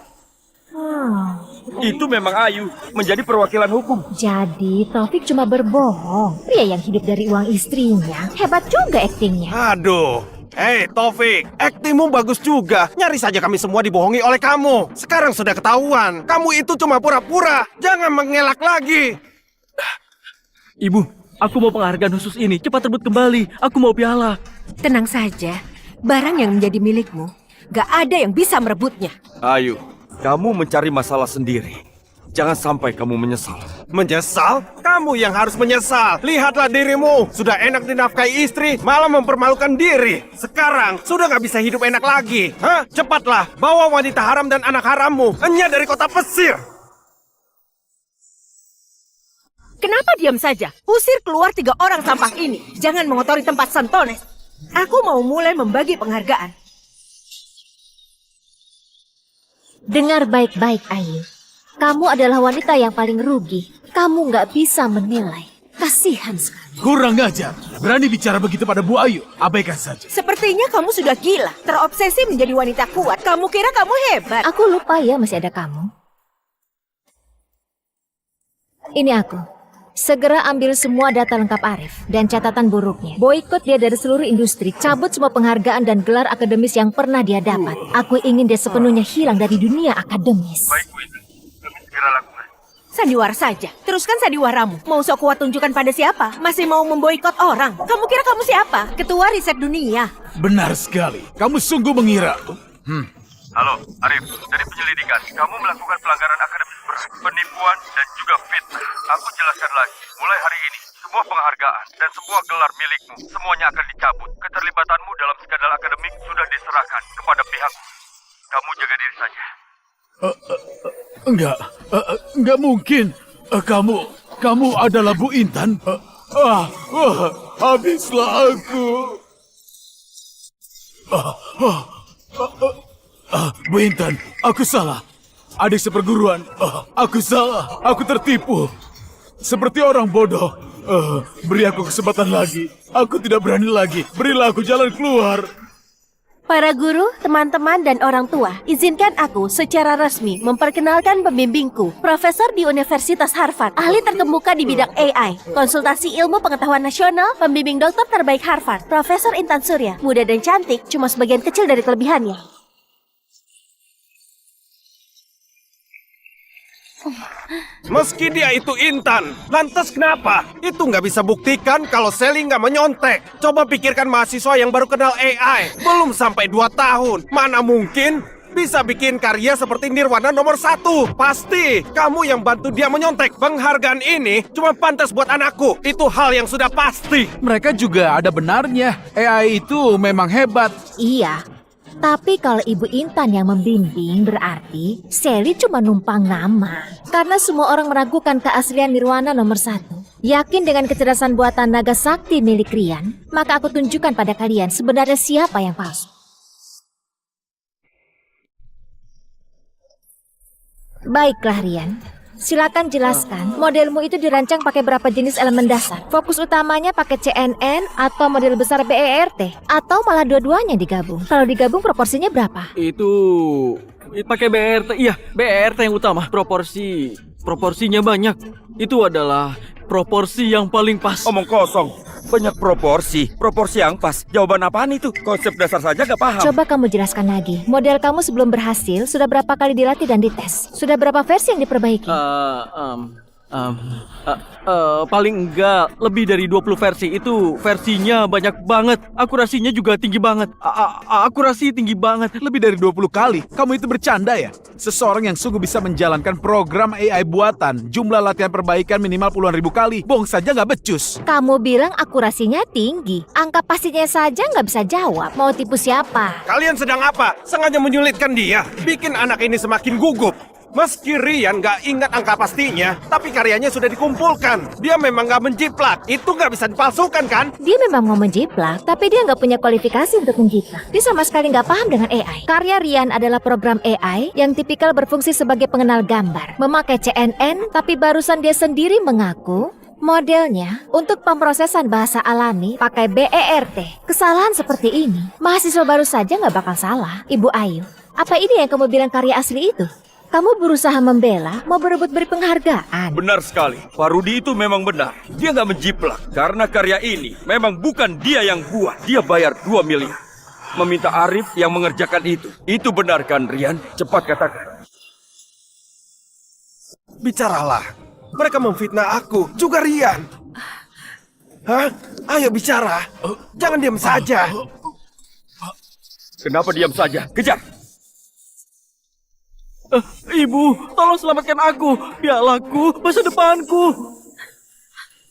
Itu memang Ayu, menjadi perwakilan hukum. Jadi Taufik cuma berbohong. Pria yang hidup dari uang istrinya. Hebat juga aktingnya. Aduh. Hei Taufik, aktingmu bagus juga. Nyaris saja kami semua dibohongi oleh kamu. Sekarang sudah ketahuan, kamu itu cuma pura-pura. Jangan mengelak lagi. Ibu, aku mau penghargaan khusus ini. Cepat rebut kembali. Aku mau piala. Tenang saja, barang yang menjadi milikmu, gak ada yang bisa merebutnya. Ayu, kamu mencari masalah sendiri. Jangan sampai kamu menyesal. Menyesal? Kamu yang harus menyesal. Lihatlah dirimu. Sudah enak dinafkahi istri, malah mempermalukan diri. Sekarang sudah gak bisa hidup enak lagi. Hah? Cepatlah, bawa wanita haram dan anak harammu. Hanya dari kota Pesir. Kenapa diam saja? Usir keluar 3 orang sampah ini. Jangan mengotori tempat Santones. Aku mau mulai membagi penghargaan. Dengar baik-baik, Ayu. Kamu adalah wanita yang paling rugi. Kamu nggak bisa menilai. Kasihan sekali. Kurang ajar. Berani bicara begitu pada Bu Ayu. Abaikan saja. Sepertinya kamu sudah gila, terobsesi menjadi wanita kuat. Kamu kira kamu hebat. Aku lupa ya masih ada kamu. Ini aku. Segera ambil semua data lengkap Arif dan catatan buruknya. Boikot dia dari seluruh industri, cabut semua penghargaan dan gelar akademis yang pernah dia dapat. Aku ingin dia sepenuhnya hilang dari dunia akademis. Baik, Bu Intan. Kami segera lakukan. Sandiwara saja. Teruskan sandiwaramu. Mau sok kuat tunjukkan pada siapa? Masih mau memboikot orang? Kamu kira kamu siapa? Ketua riset dunia. Benar sekali. Kamu sungguh mengira. Halo, Arif. Dari penyelidikan, kamu melakukan pelanggaran akademis berat, penipuan, dan juga fitnah. Aku jelaskan lagi. Mulai hari ini, semua penghargaan dan semua gelar milikmu, semuanya akan dicabut. Keterlibatanmu dalam skandal akademik sudah diserahkan kepada pihak. Kamu jaga diri saja. Enggak mungkin. Kamu adalah Bu Intan. Habislah aku. Bu Intan, aku salah. Adik seperguruan, aku salah. Aku tertipu. Seperti orang bodoh. Beri aku kesempatan lagi. Aku tidak berani lagi. Berilah aku jalan keluar. Para guru, teman-teman, dan orang tua, izinkan aku secara resmi memperkenalkan pembimbingku, profesor di Universitas Harvard, ahli terkemuka di bidang AI, konsultasi ilmu pengetahuan nasional, pembimbing dokter terbaik Harvard, Profesor Intan Surya. Muda dan cantik, cuma sebagian kecil dari kelebihannya. Meski dia itu Intan, lantas kenapa? Itu nggak bisa buktikan kalau Sally nggak menyontek. Coba pikirkan mahasiswa yang baru kenal AI, belum sampai 2 tahun. Mana mungkin bisa bikin karya seperti Nirwana nomor 1. Pasti kamu yang bantu dia menyontek. Penghargaan ini cuma pantas buat anakku. Itu hal yang sudah pasti. Mereka juga ada benarnya. AI itu memang hebat. Iya. Tapi kalau Ibu Intan yang membimbing berarti Sally cuma numpang nama. Karena semua orang meragukan keaslian Nirwana nomor 1. Yakin dengan kecerdasan buatan naga sakti milik Rian, maka aku tunjukkan pada kalian sebenarnya siapa yang palsu. Baiklah Rian, silakan jelaskan modelmu itu dirancang pakai berapa jenis elemen dasar. Fokus utamanya pakai CNN atau model besar BERT atau malah dua-duanya digabung. Kalau digabung proporsinya berapa? Itu pakai BRT. Iya, BRT yang utama. Proporsinya banyak. Itu adalah proporsi yang paling pas. Omong kosong. Banyak proporsi yang pas. Jawaban apaan itu? Konsep dasar saja gak paham. Coba kamu jelaskan lagi. Model kamu sebelum berhasil sudah berapa kali dilatih dan dites? Sudah berapa versi yang diperbaiki? Paling enggak lebih dari 20 versi. Itu versinya banyak banget. Akurasinya juga tinggi banget. Akurasi tinggi banget. Lebih dari 20 kali. Kamu itu bercanda ya? Seseorang yang sungguh bisa menjalankan program AI buatan, jumlah latihan perbaikan minimal puluhan ribu kali. Bohong saja nggak becus. Kamu bilang akurasinya tinggi. Angka pastinya saja nggak bisa jawab. Mau tipu siapa? Kalian sedang apa? Sengaja menyulitkan dia. Bikin anak ini semakin gugup. Meski Rian nggak ingat angka pastinya, tapi karyanya sudah dikumpulkan. Dia memang nggak menjiplak. Itu nggak bisa dipalsukan kan? Dia memang mau menjiplak, tapi dia nggak punya kualifikasi untuk menjiplak. Dia sama sekali nggak paham dengan AI. Karya Rian adalah program AI yang tipikal berfungsi sebagai pengenal gambar. Memakai CNN, tapi barusan dia sendiri mengaku modelnya untuk pemrosesan bahasa alami pakai BERT. Kesalahan seperti ini, mahasiswa baru saja nggak bakal salah. Ibu Ayu, apa ini yang kamu bilang karya asli itu? Kamu berusaha membela, mau berebut beri penghargaan. Benar sekali, Pak Rudi itu memang benar. Dia nggak menjiplak, karena karya ini memang bukan dia yang buat. Dia bayar 2 miliar. Meminta Arif yang mengerjakan itu. Itu benar kan, Rian? Cepat katakan. Bicaralah. Mereka memfitnah aku, juga Rian. Hah? Ayo bicara. Jangan diam saja. Kenapa diam saja? Kejar! Ibu, tolong selamatkan aku. Pialaku, masa depanku.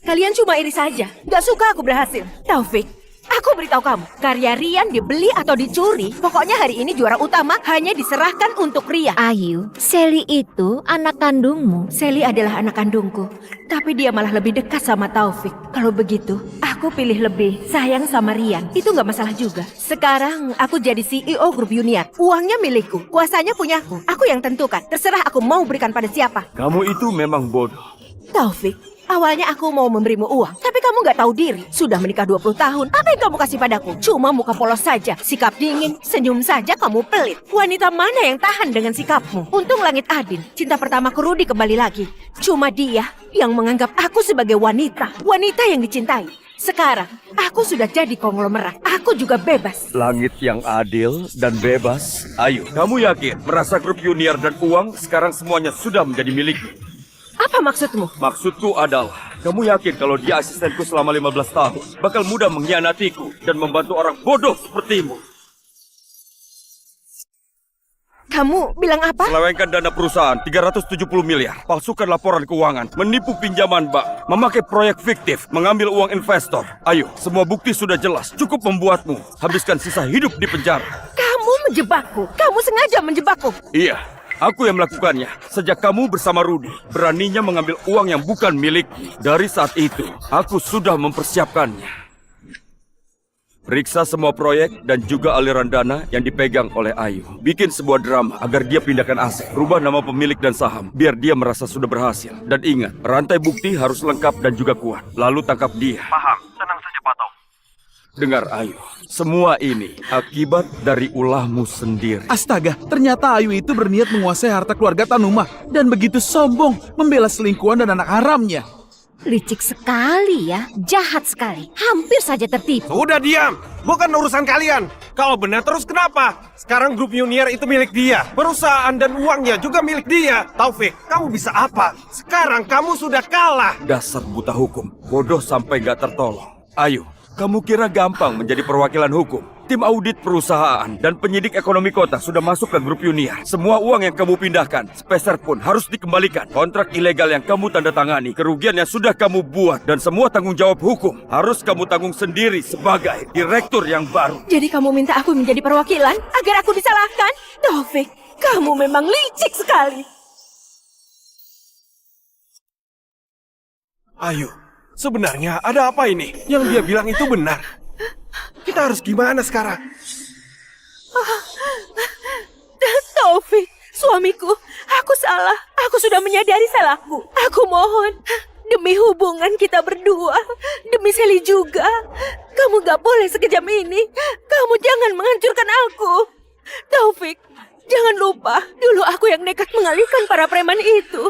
Kalian cuma iri saja. Gak suka aku berhasil. Taufik, aku beritahu kamu. Karya Rian dibeli atau dicuri. Pokoknya hari ini juara utama hanya diserahkan untuk Rian. Ayu, Sally itu anak kandungmu. Sally adalah anak kandungku. Tapi dia malah lebih dekat sama Taufik. Kalau begitu, aku pilih lebih sayang sama Rian. Itu gak masalah juga. Sekarang aku jadi CEO grup Uniar. Uangnya milikku, kuasanya punyaku. Aku yang tentukan. Terserah aku mau berikan pada siapa. Kamu itu memang bodoh. Taufik, awalnya aku mau memberimu uang, tapi kamu gak tahu diri. Sudah menikah 20 tahun, apa yang kamu kasih padaku? Cuma muka polos saja, sikap dingin, senyum saja kamu pelit. Wanita mana yang tahan dengan sikapmu? Untung langit adil, cinta pertamaku Rudi kembali lagi. Cuma dia yang menganggap aku sebagai wanita, wanita yang dicintai. Sekarang, aku sudah jadi konglomerat. Aku juga bebas. Langit yang adil dan bebas. Ayo, kamu yakin merasa grup Uniar dan uang sekarang semuanya sudah menjadi milikmu? Apa maksudmu? Maksudku adalah, kamu yakin kalau dia asistenku selama 15 tahun bakal mudah mengkhianatiku dan membantu orang bodoh sepertimu? Kamu bilang apa? Selewengkan dana perusahaan 370 miliar, palsukan laporan keuangan, menipu pinjaman bank, memakai proyek fiktif, mengambil uang investor. Ayo, semua bukti sudah jelas, cukup membuatmu habiskan sisa hidup di penjara. Kamu menjebakku. Kamu sengaja menjebakku. Iya, aku yang melakukannya. Sejak kamu bersama Rudi, beraninya mengambil uang yang bukan milikmu. Dari saat itu, aku sudah mempersiapkannya. Periksa semua proyek dan juga aliran dana yang dipegang oleh Ayu. Bikin sebuah drama agar dia pindahkan aset. Rubah nama pemilik dan saham, biar dia merasa sudah berhasil. Dan ingat, rantai bukti harus lengkap dan juga kuat. Lalu tangkap dia. Paham, tenang saja Pak Taufik. Dengar Ayu, semua ini akibat dari ulahmu sendiri. Astaga, ternyata Ayu itu berniat menguasai harta keluarga Tanumah dan begitu sombong membela selingkuhan dan anak haramnya. Licik sekali ya, jahat sekali. Hampir saja tertipu. Sudah diam, bukan urusan kalian. Kalau benar terus kenapa? Sekarang grup Uniar itu milik dia. Perusahaan dan uangnya juga milik dia. Taufik, kamu bisa apa? Sekarang kamu sudah kalah. Dasar buta hukum, bodoh sampai gak tertolong. Ayu, kamu kira gampang menjadi perwakilan hukum? Tim audit perusahaan dan penyidik ekonomi kota sudah masuk ke grup Uniar. Semua uang yang kamu pindahkan, sepeser pun harus dikembalikan. Kontrak ilegal yang kamu tanda tangani, kerugian yang sudah kamu buat, dan semua tanggung jawab hukum harus kamu tanggung sendiri sebagai direktur yang baru. Jadi kamu minta aku menjadi perwakilan agar aku disalahkan? Taufik, kamu memang licik sekali. Ayo, sebenarnya ada apa ini? Yang dia bilang itu benar. Kita harus gimana sekarang? Taufik, suamiku, aku salah. Aku sudah menyadari salahku. Aku mohon, demi hubungan kita berdua, demi Sally juga, kamu gak boleh sekejam ini. Kamu jangan menghancurkan aku. Taufik, jangan lupa, dulu aku yang nekat mengalihkan para preman itu.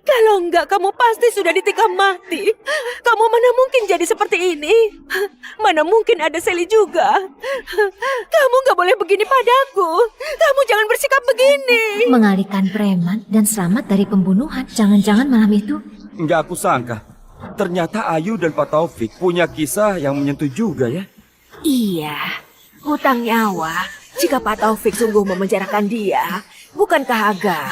Kalau enggak, kamu pasti sudah ditikam mati. Kamu mana mungkin jadi seperti ini? Mana mungkin ada Sally juga? Kamu gak boleh begini padaku. Kamu jangan bersikap begini. Mengalihkan preman dan selamat dari pembunuhan. Jangan-jangan malam itu Nggak aku sangka. Ternyata Ayu dan Pak Taufik punya kisah yang menyentuh juga ya. Iya, hutang nyawa. Jika Pak Taufik sungguh memenjarakan dia, bukankah agak?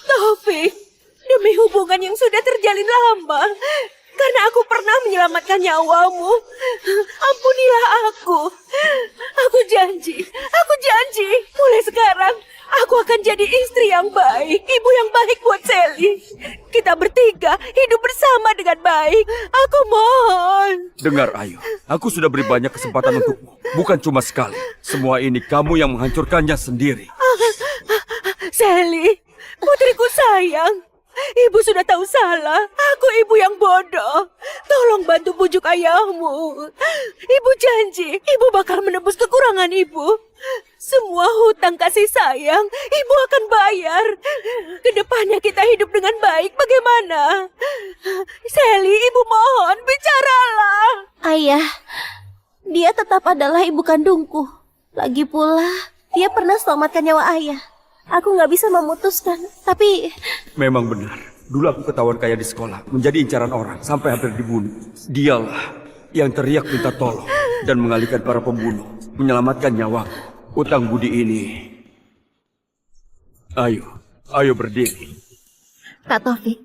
Taufik, demi hubungan yang sudah terjalin lama, karena aku pernah menyelamatkan nyawamu. Ampunilah aku. Aku janji, mulai sekarang aku akan jadi istri yang baik, ibu yang baik buat Sally. Kita bertiga hidup bersama dengan baik. Aku mohon. Dengar Ayu, aku sudah beri banyak kesempatan untukmu. Bukan cuma sekali. Semua ini kamu yang menghancurkannya sendiri. Sally, putriku sayang. Ibu sudah tahu salah. Aku ibu yang bodoh. Tolong bantu bujuk ayahmu. Ibu janji, ibu bakal menebus kekurangan ibu. Semua hutang kasih sayang, ibu akan bayar. Kedepannya kita hidup dengan baik, bagaimana? Sally, ibu mohon, bicaralah. Ayah, dia tetap adalah ibu kandungku. Lagi pula, dia pernah selamatkan nyawa ayah. Aku nggak bisa memutuskan, tapi... Memang benar. Dulu aku ketahuan kaya di sekolah, menjadi incaran orang, sampai hampir dibunuh. Dialah yang teriak minta tolong dan mengalihkan para pembunuh, menyelamatkan nyawaku. Utang budi ini... Ayo berdiri. Kak Taufik,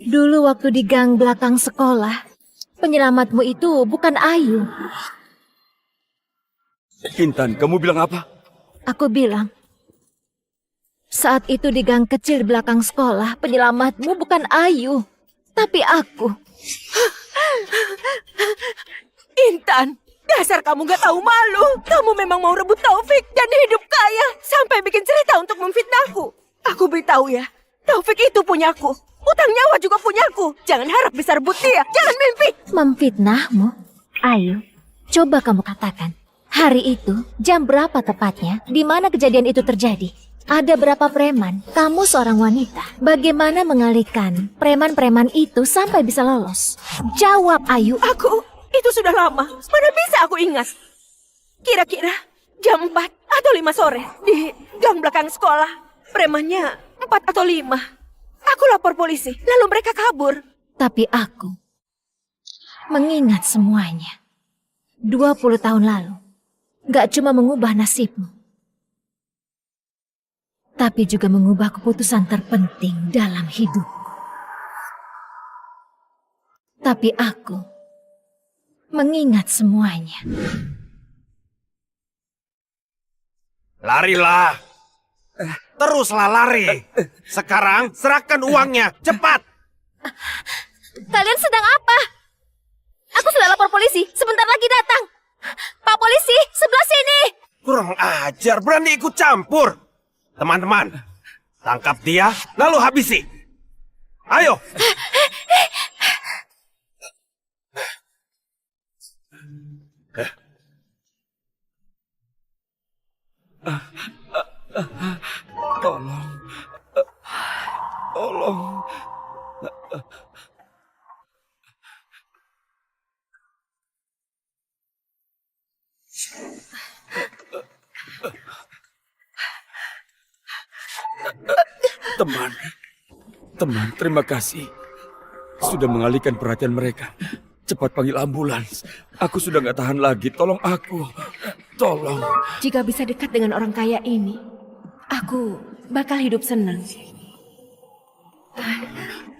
dulu waktu di gang belakang sekolah, penyelamatmu itu bukan Ayu. Intan, kamu bilang apa? Aku bilang, saat itu di gang kecil di belakang sekolah, penyelamatmu bukan Ayu, tapi aku. Intan, dasar kamu gak tahu malu. Kamu memang mau rebut Taufik dan hidup kaya sampai bikin cerita untuk memfitnahku. Aku beritahu ya, Taufik itu punyaku. Utang nyawa juga punyaku. Jangan harap bisa rebut dia. Jangan mimpi. Memfitnahmu? Ayu, coba kamu katakan, hari itu jam berapa tepatnya? Di mana kejadian itu terjadi? Ada berapa preman? Kamu seorang wanita. Bagaimana mengalihkan preman-preman itu sampai bisa lolos? Jawab, Ayu. Itu sudah lama. Mana bisa aku ingat? Kira-kira jam 4 atau 5 sore di gang belakang sekolah. Premannya 4 atau 5. Aku lapor polisi, lalu mereka kabur. Tapi aku mengingat semuanya. 20 tahun lalu, gak cuma mengubah nasibmu, tapi juga mengubah keputusan terpenting dalam hidupku. Tapi aku mengingat semuanya. Larilah. Teruslah lari. Sekarang serahkan uangnya, cepat. Kalian sedang apa? Aku sudah lapor polisi, sebentar lagi datang. Pak polisi, sebelah sini. Kurang ajar, berani ikut campur. Teman-teman, tangkap dia, lalu habisi. Ayo. Tolong. Teman, terima kasih. Sudah mengalihkan perhatian mereka. Cepat panggil ambulans. Aku sudah gak tahan lagi. Tolong aku. Tolong. Jika bisa dekat dengan orang kaya ini, aku bakal hidup senang.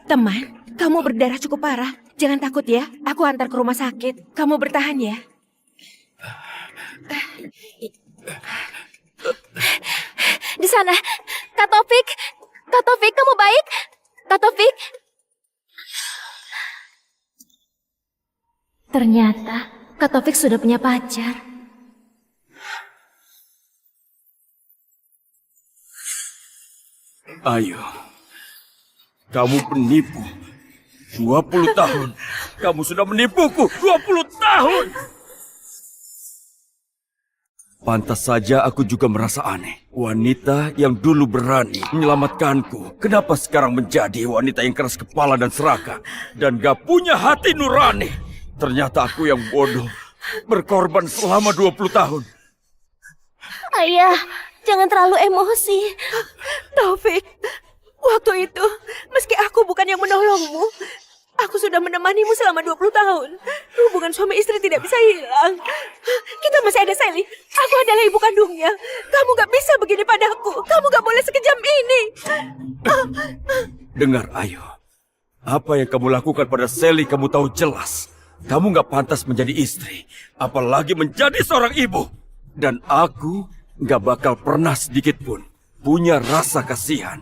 Teman, kamu berdarah cukup parah. Jangan takut ya, aku antar ke rumah sakit. Kamu bertahan ya. Di sana, Kak Taufik. Kak Taufik, kamu baik? Kak Taufik. Ternyata Kak Taufik sudah punya pacar. Ayo. Kamu penipu. 20 tahun. Kamu sudah menipuku. 20 tahun. Pantas saja aku juga merasa aneh. Wanita yang dulu berani menyelamatkanku, kenapa sekarang menjadi wanita yang keras kepala dan serakah dan gak punya hati nurani? Ternyata aku yang bodoh, berkorban selama 20 tahun. Ayah, jangan terlalu emosi. Taufik, waktu itu, meski aku bukan yang menolongmu, aku sudah menemanimu selama 20 tahun. Hubungan suami istri tidak bisa hilang. Kita masih ada Sally. Aku adalah ibu kandungnya. Kamu gak bisa begini padaku. Kamu gak boleh sekejam ini. Dengar, Ayu. Apa yang kamu lakukan pada Sally kamu tahu jelas. Kamu gak pantas menjadi istri, apalagi menjadi seorang ibu. Dan aku gak bakal pernah sedikit pun punya rasa kasihan.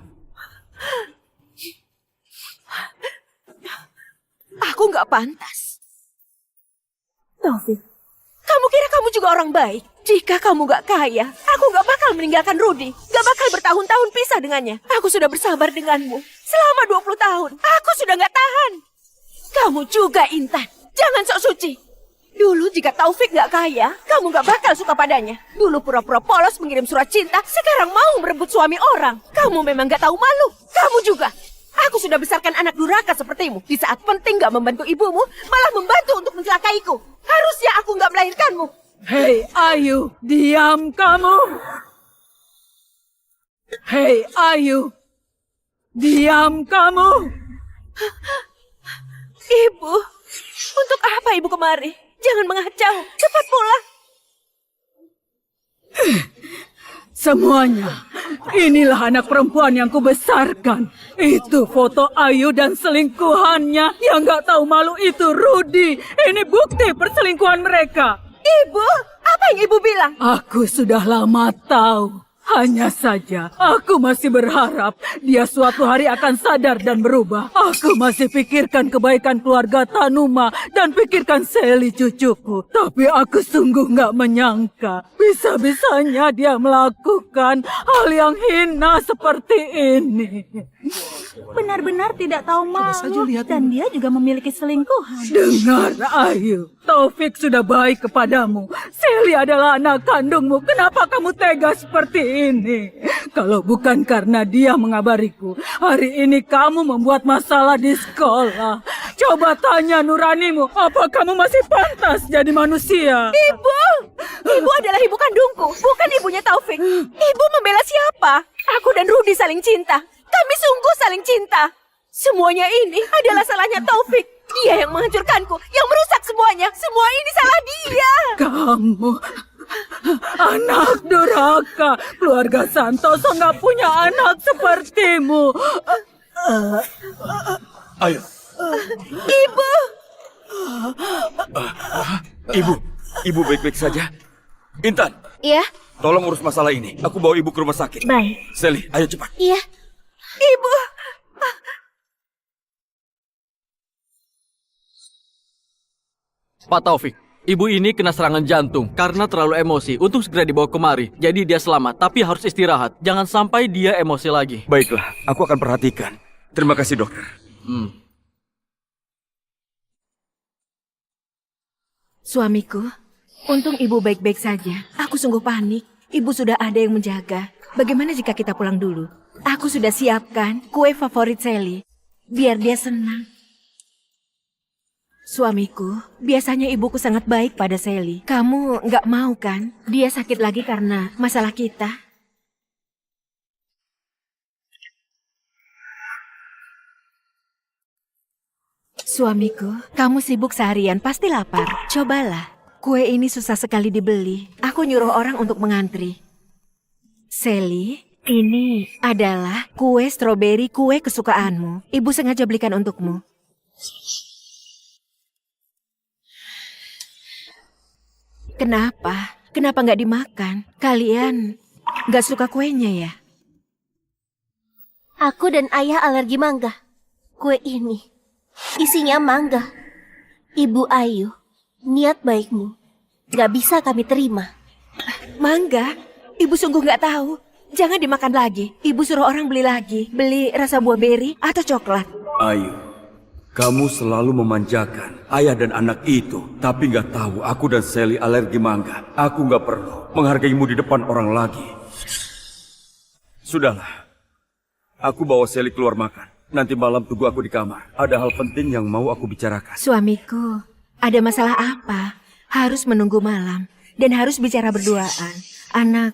Aku nggak pantas. Taufik, kamu kira kamu juga orang baik? Jika kamu nggak kaya, aku nggak bakal meninggalkan Rudy. Nggak bakal bertahun-tahun pisah dengannya. Aku sudah bersabar denganmu selama 20 tahun. Aku sudah nggak tahan. Kamu juga, Intan. Jangan sok suci. Dulu jika Taufik nggak kaya, kamu nggak bakal suka padanya. Dulu pura-pura polos mengirim surat cinta, sekarang mau merebut suami orang. Kamu memang nggak tahu malu. Kamu juga. Aku sudah besarkan anak durhaka sepertimu. Di saat penting gak membantu ibumu, malah membantu untuk mencelakaiku. Harusnya aku gak melahirkanmu. Hei Ayu, diam kamu. Hei Ayu, diam kamu. Ibu, untuk apa ibu kemari? Jangan mengacau, cepat pulang. Semuanya, inilah anak perempuan yang kubesarkan. Itu foto Ayu dan selingkuhannya. Yang gak tahu malu itu Rudy. Ini bukti perselingkuhan mereka. Ibu, apa yang ibu bilang? Aku sudah lama tahu. Hanya saja, aku masih berharap dia suatu hari akan sadar dan berubah. Aku masih pikirkan kebaikan keluarga Tanuma dan pikirkan Sally cucuku. Tapi aku sungguh gak menyangka bisa-bisanya dia melakukan hal yang hina seperti ini. Benar-benar tidak tahu malu dan dia juga memiliki selingkuhan. Dengar Ayu, Taufik sudah baik kepadamu. Sally adalah anak kandungmu. Kenapa kamu tega seperti ini? Kalau bukan karena dia mengabariku, hari ini kamu membuat masalah di sekolah. Coba tanya nuranimu, apa kamu masih pantas jadi manusia? Ibu! Ibu adalah ibu kandungku, bukan ibunya Taufik. Ibu membela siapa? Aku dan Rudy saling cinta. Kami sungguh saling cinta. Semuanya ini adalah salahnya Taufik. Dia yang menghancurkanku, yang merusak semuanya. Semua ini salah dia. Kamu anak durhaka. Keluarga Santoso nggak punya anak sepertimu. Ayo. Ibu. Ibu baik-baik saja. Intan, Iya? tolong urus masalah ini. Aku bawa ibu ke rumah sakit. Baik. Sally, ayo cepat. Iya. Ibu. Pak Taufik, ibu ini kena serangan jantung karena terlalu emosi untuk segera dibawa kemari. Jadi dia selamat, tapi harus istirahat. Jangan sampai dia emosi lagi. Baiklah, aku akan perhatikan. Terima kasih, dokter. Suamiku, untung ibu baik-baik saja. Aku sungguh panik. Ibu sudah ada yang menjaga. Bagaimana jika kita pulang dulu? Aku sudah siapkan kue favorit Sally. Biar dia senang. Suamiku, biasanya ibuku sangat baik pada Sally. Kamu nggak mau kan? Dia sakit lagi karena masalah kita. Suamiku, kamu sibuk seharian, pasti lapar. Cobalah. Kue ini susah sekali dibeli. Aku nyuruh orang untuk mengantri. Sally, ini adalah kue stroberi kue kesukaanmu. Ibu sengaja belikan untukmu. Kenapa? Kenapa nggak dimakan? Kalian nggak suka kuenya ya? Aku dan ayah alergi mangga. Kue ini isinya mangga. Ibu Ayu, niat baikmu gak bisa kami terima. Mangga? Ibu sungguh nggak tahu. Jangan dimakan lagi. Ibu suruh orang beli lagi. Beli rasa buah beri atau coklat. Ayu, kamu selalu memanjakan ayah dan anak itu. Tapi gak tahu aku dan Sally alergi mangga. Aku gak perlu menghargaimu di depan orang lagi. Sudahlah, aku bawa Sally keluar makan. Nanti malam tunggu aku di kamar. Ada hal penting yang mau aku bicarakan. Suamiku, ada masalah apa? Harus menunggu malam. Dan harus bicara berduaan. Anak...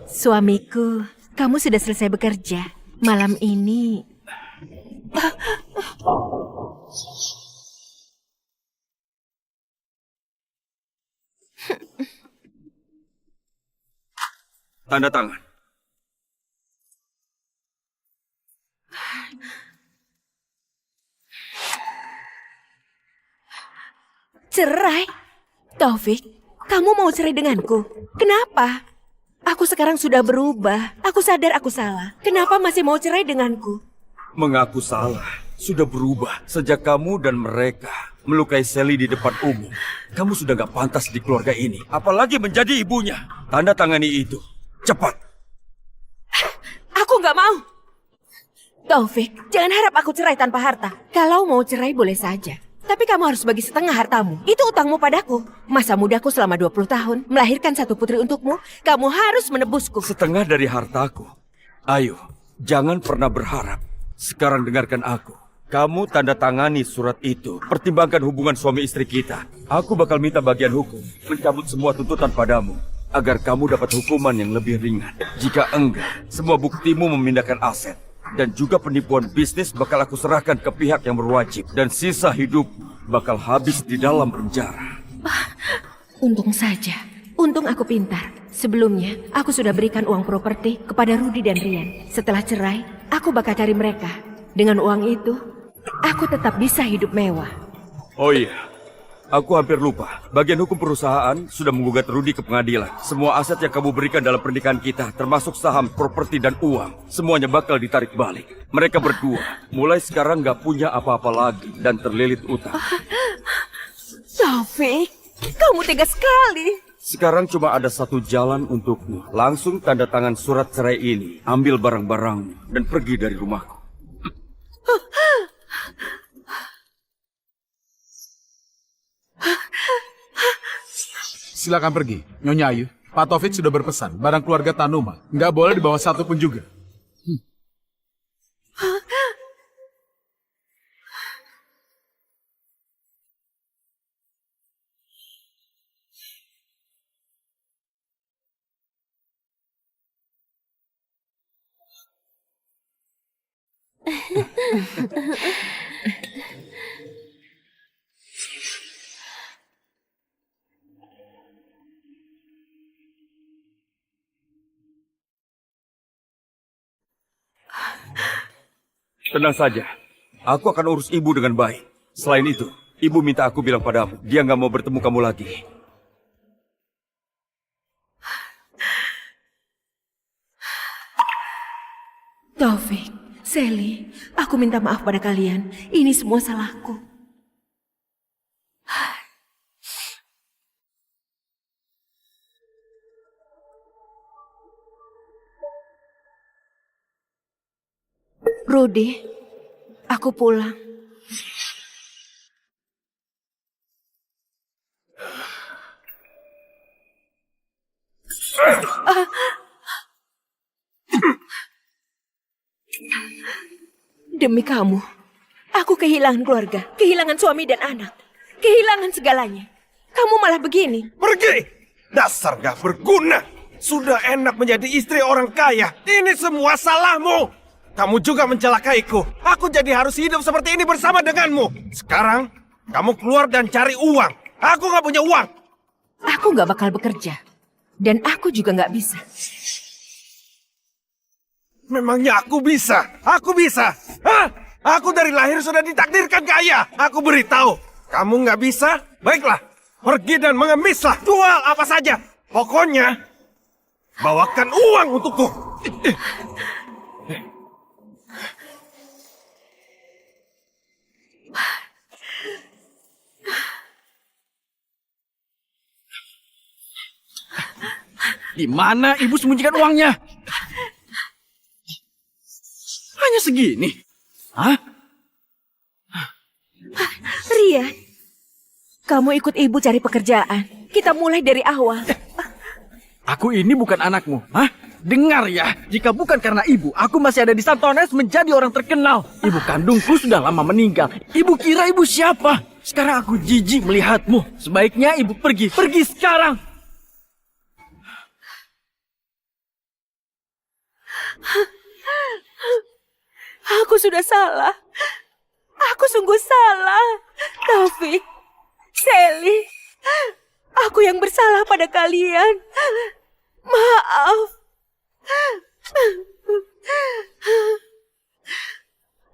Suamiku, kamu sudah selesai bekerja. Malam ini... Tanda tangan. Cerai? Taufik, kamu mau cerai denganku? Kenapa? Aku sekarang sudah berubah. Aku sadar aku salah. Kenapa masih mau cerai denganku? Mengaku salah. Sudah berubah sejak kamu dan mereka melukai Sally di depan umum. Kamu sudah gak pantas di keluarga ini. Apalagi menjadi ibunya. Tanda tangani itu. Cepat. Aku nggak mau. Taufik, jangan harap aku cerai tanpa harta. Kalau mau cerai boleh saja. Tapi kamu harus bagi setengah hartamu. Itu utangmu padaku. Masa mudaku selama 20 tahun, melahirkan satu putri untukmu, kamu harus menebusku. Setengah dari hartaku. Ayo, jangan pernah berharap. Sekarang dengarkan aku. Kamu tanda tangani surat itu. Pertimbangkan hubungan suami istri kita. Aku bakal minta bagian hukum. Mencabut semua tuntutan padamu. Agar kamu dapat hukuman yang lebih ringan. Jika enggak, semua buktimu memindahkan aset. Dan juga penipuan bisnis bakal aku serahkan ke pihak yang berwajib. Dan sisa hidup bakal habis di dalam penjara. Untung saja. Untung aku pintar. Sebelumnya, aku sudah berikan uang properti kepada Rudy dan Rian. Setelah cerai, aku bakal cari mereka. Dengan uang itu, aku tetap bisa hidup mewah. Oh iya, aku hampir lupa. Bagian hukum perusahaan sudah menggugat Rudy ke pengadilan. Semua aset yang kamu berikan dalam pernikahan kita, termasuk saham, properti, dan uang, semuanya bakal ditarik balik. Mereka berdua mulai sekarang gak punya apa-apa lagi dan terlilit utang. Taufik, kamu tega sekali. Sekarang cuma ada satu jalan untukmu. Langsung tanda tangan surat cerai ini, ambil barang-barangmu, dan pergi dari rumahku. Silakan pergi, Nyonya Ayu. Pak Taufik sudah berpesan, barang keluarga Tanuma nggak boleh dibawa satu pun juga. Tenang saja, aku akan urus ibu dengan baik. Selain itu, ibu minta aku bilang padamu, dia nggak mau bertemu kamu lagi. Taufik, Sally, aku minta maaf pada kalian. Ini semua salahku. Rudy, aku pulang. Demi kamu, aku kehilangan keluarga, kehilangan suami dan anak, kehilangan segalanya. Kamu malah begini. Pergi! Dasar gak berguna. Sudah enak menjadi istri orang kaya. Ini semua salahmu. Kamu juga mencelakaiku. Aku jadi harus hidup seperti ini bersama denganmu. Sekarang, kamu keluar dan cari uang. Aku gak punya uang. Aku gak bakal bekerja. Dan aku juga gak bisa. Memangnya aku bisa? Aku bisa? Hah? Aku dari lahir sudah ditakdirkan kaya. Aku beritahu. Kamu gak bisa? Baiklah. Pergi dan mengemislah. Jual apa saja. Pokoknya, bawakan uang untukku. Di mana ibu sembunyikan uangnya? Hanya segini. Hah? Rian, kamu ikut ibu cari pekerjaan. Kita mulai dari awal. Aku ini bukan anakmu. Hah? Dengar ya, jika bukan karena ibu, aku masih ada di Santones menjadi orang terkenal. Ibu kandungku sudah lama meninggal. Ibu kira ibu siapa? Sekarang aku jijik melihatmu. Sebaiknya ibu pergi. Pergi sekarang. Aku sudah salah. Aku sungguh salah. Taufik, Sally, aku yang bersalah pada kalian. Maaf.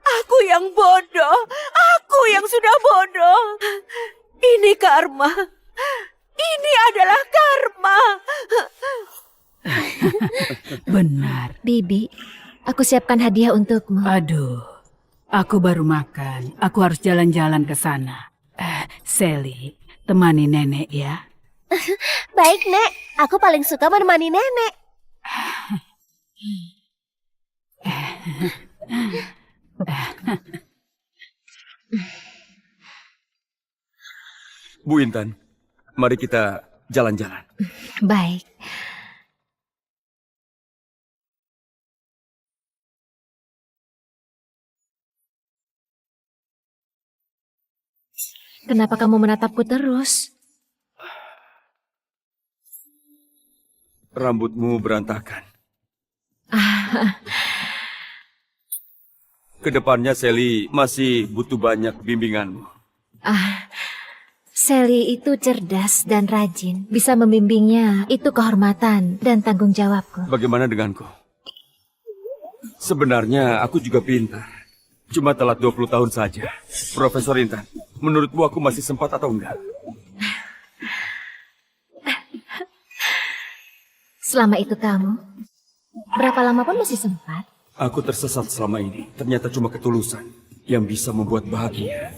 Aku yang bodoh. Aku yang sudah bodoh. Ini karma. Ini adalah karma. Benar. Bibi, aku siapkan hadiah untukmu. Aduh, aku baru makan. Aku harus jalan-jalan ke sana. Sally, temani nenek ya. Baik, Nek. Aku paling suka menemani nenek. Bu Intan, mari kita jalan-jalan. Baik. Kenapa kamu menatapku terus? Rambutmu berantakan. Kedepannya Sally masih butuh banyak bimbinganmu. Sally itu cerdas dan rajin. Bisa membimbingnya, itu kehormatan dan tanggung jawabku. Bagaimana denganku? Sebenarnya aku juga pintar. Cuma telat 20 tahun saja. Profesor Intan, menurutmu aku masih sempat atau enggak? Selama itu kamu, berapa lama pun masih sempat. Aku tersesat selama ini. Ternyata cuma ketulusan yang bisa membuat bahagia.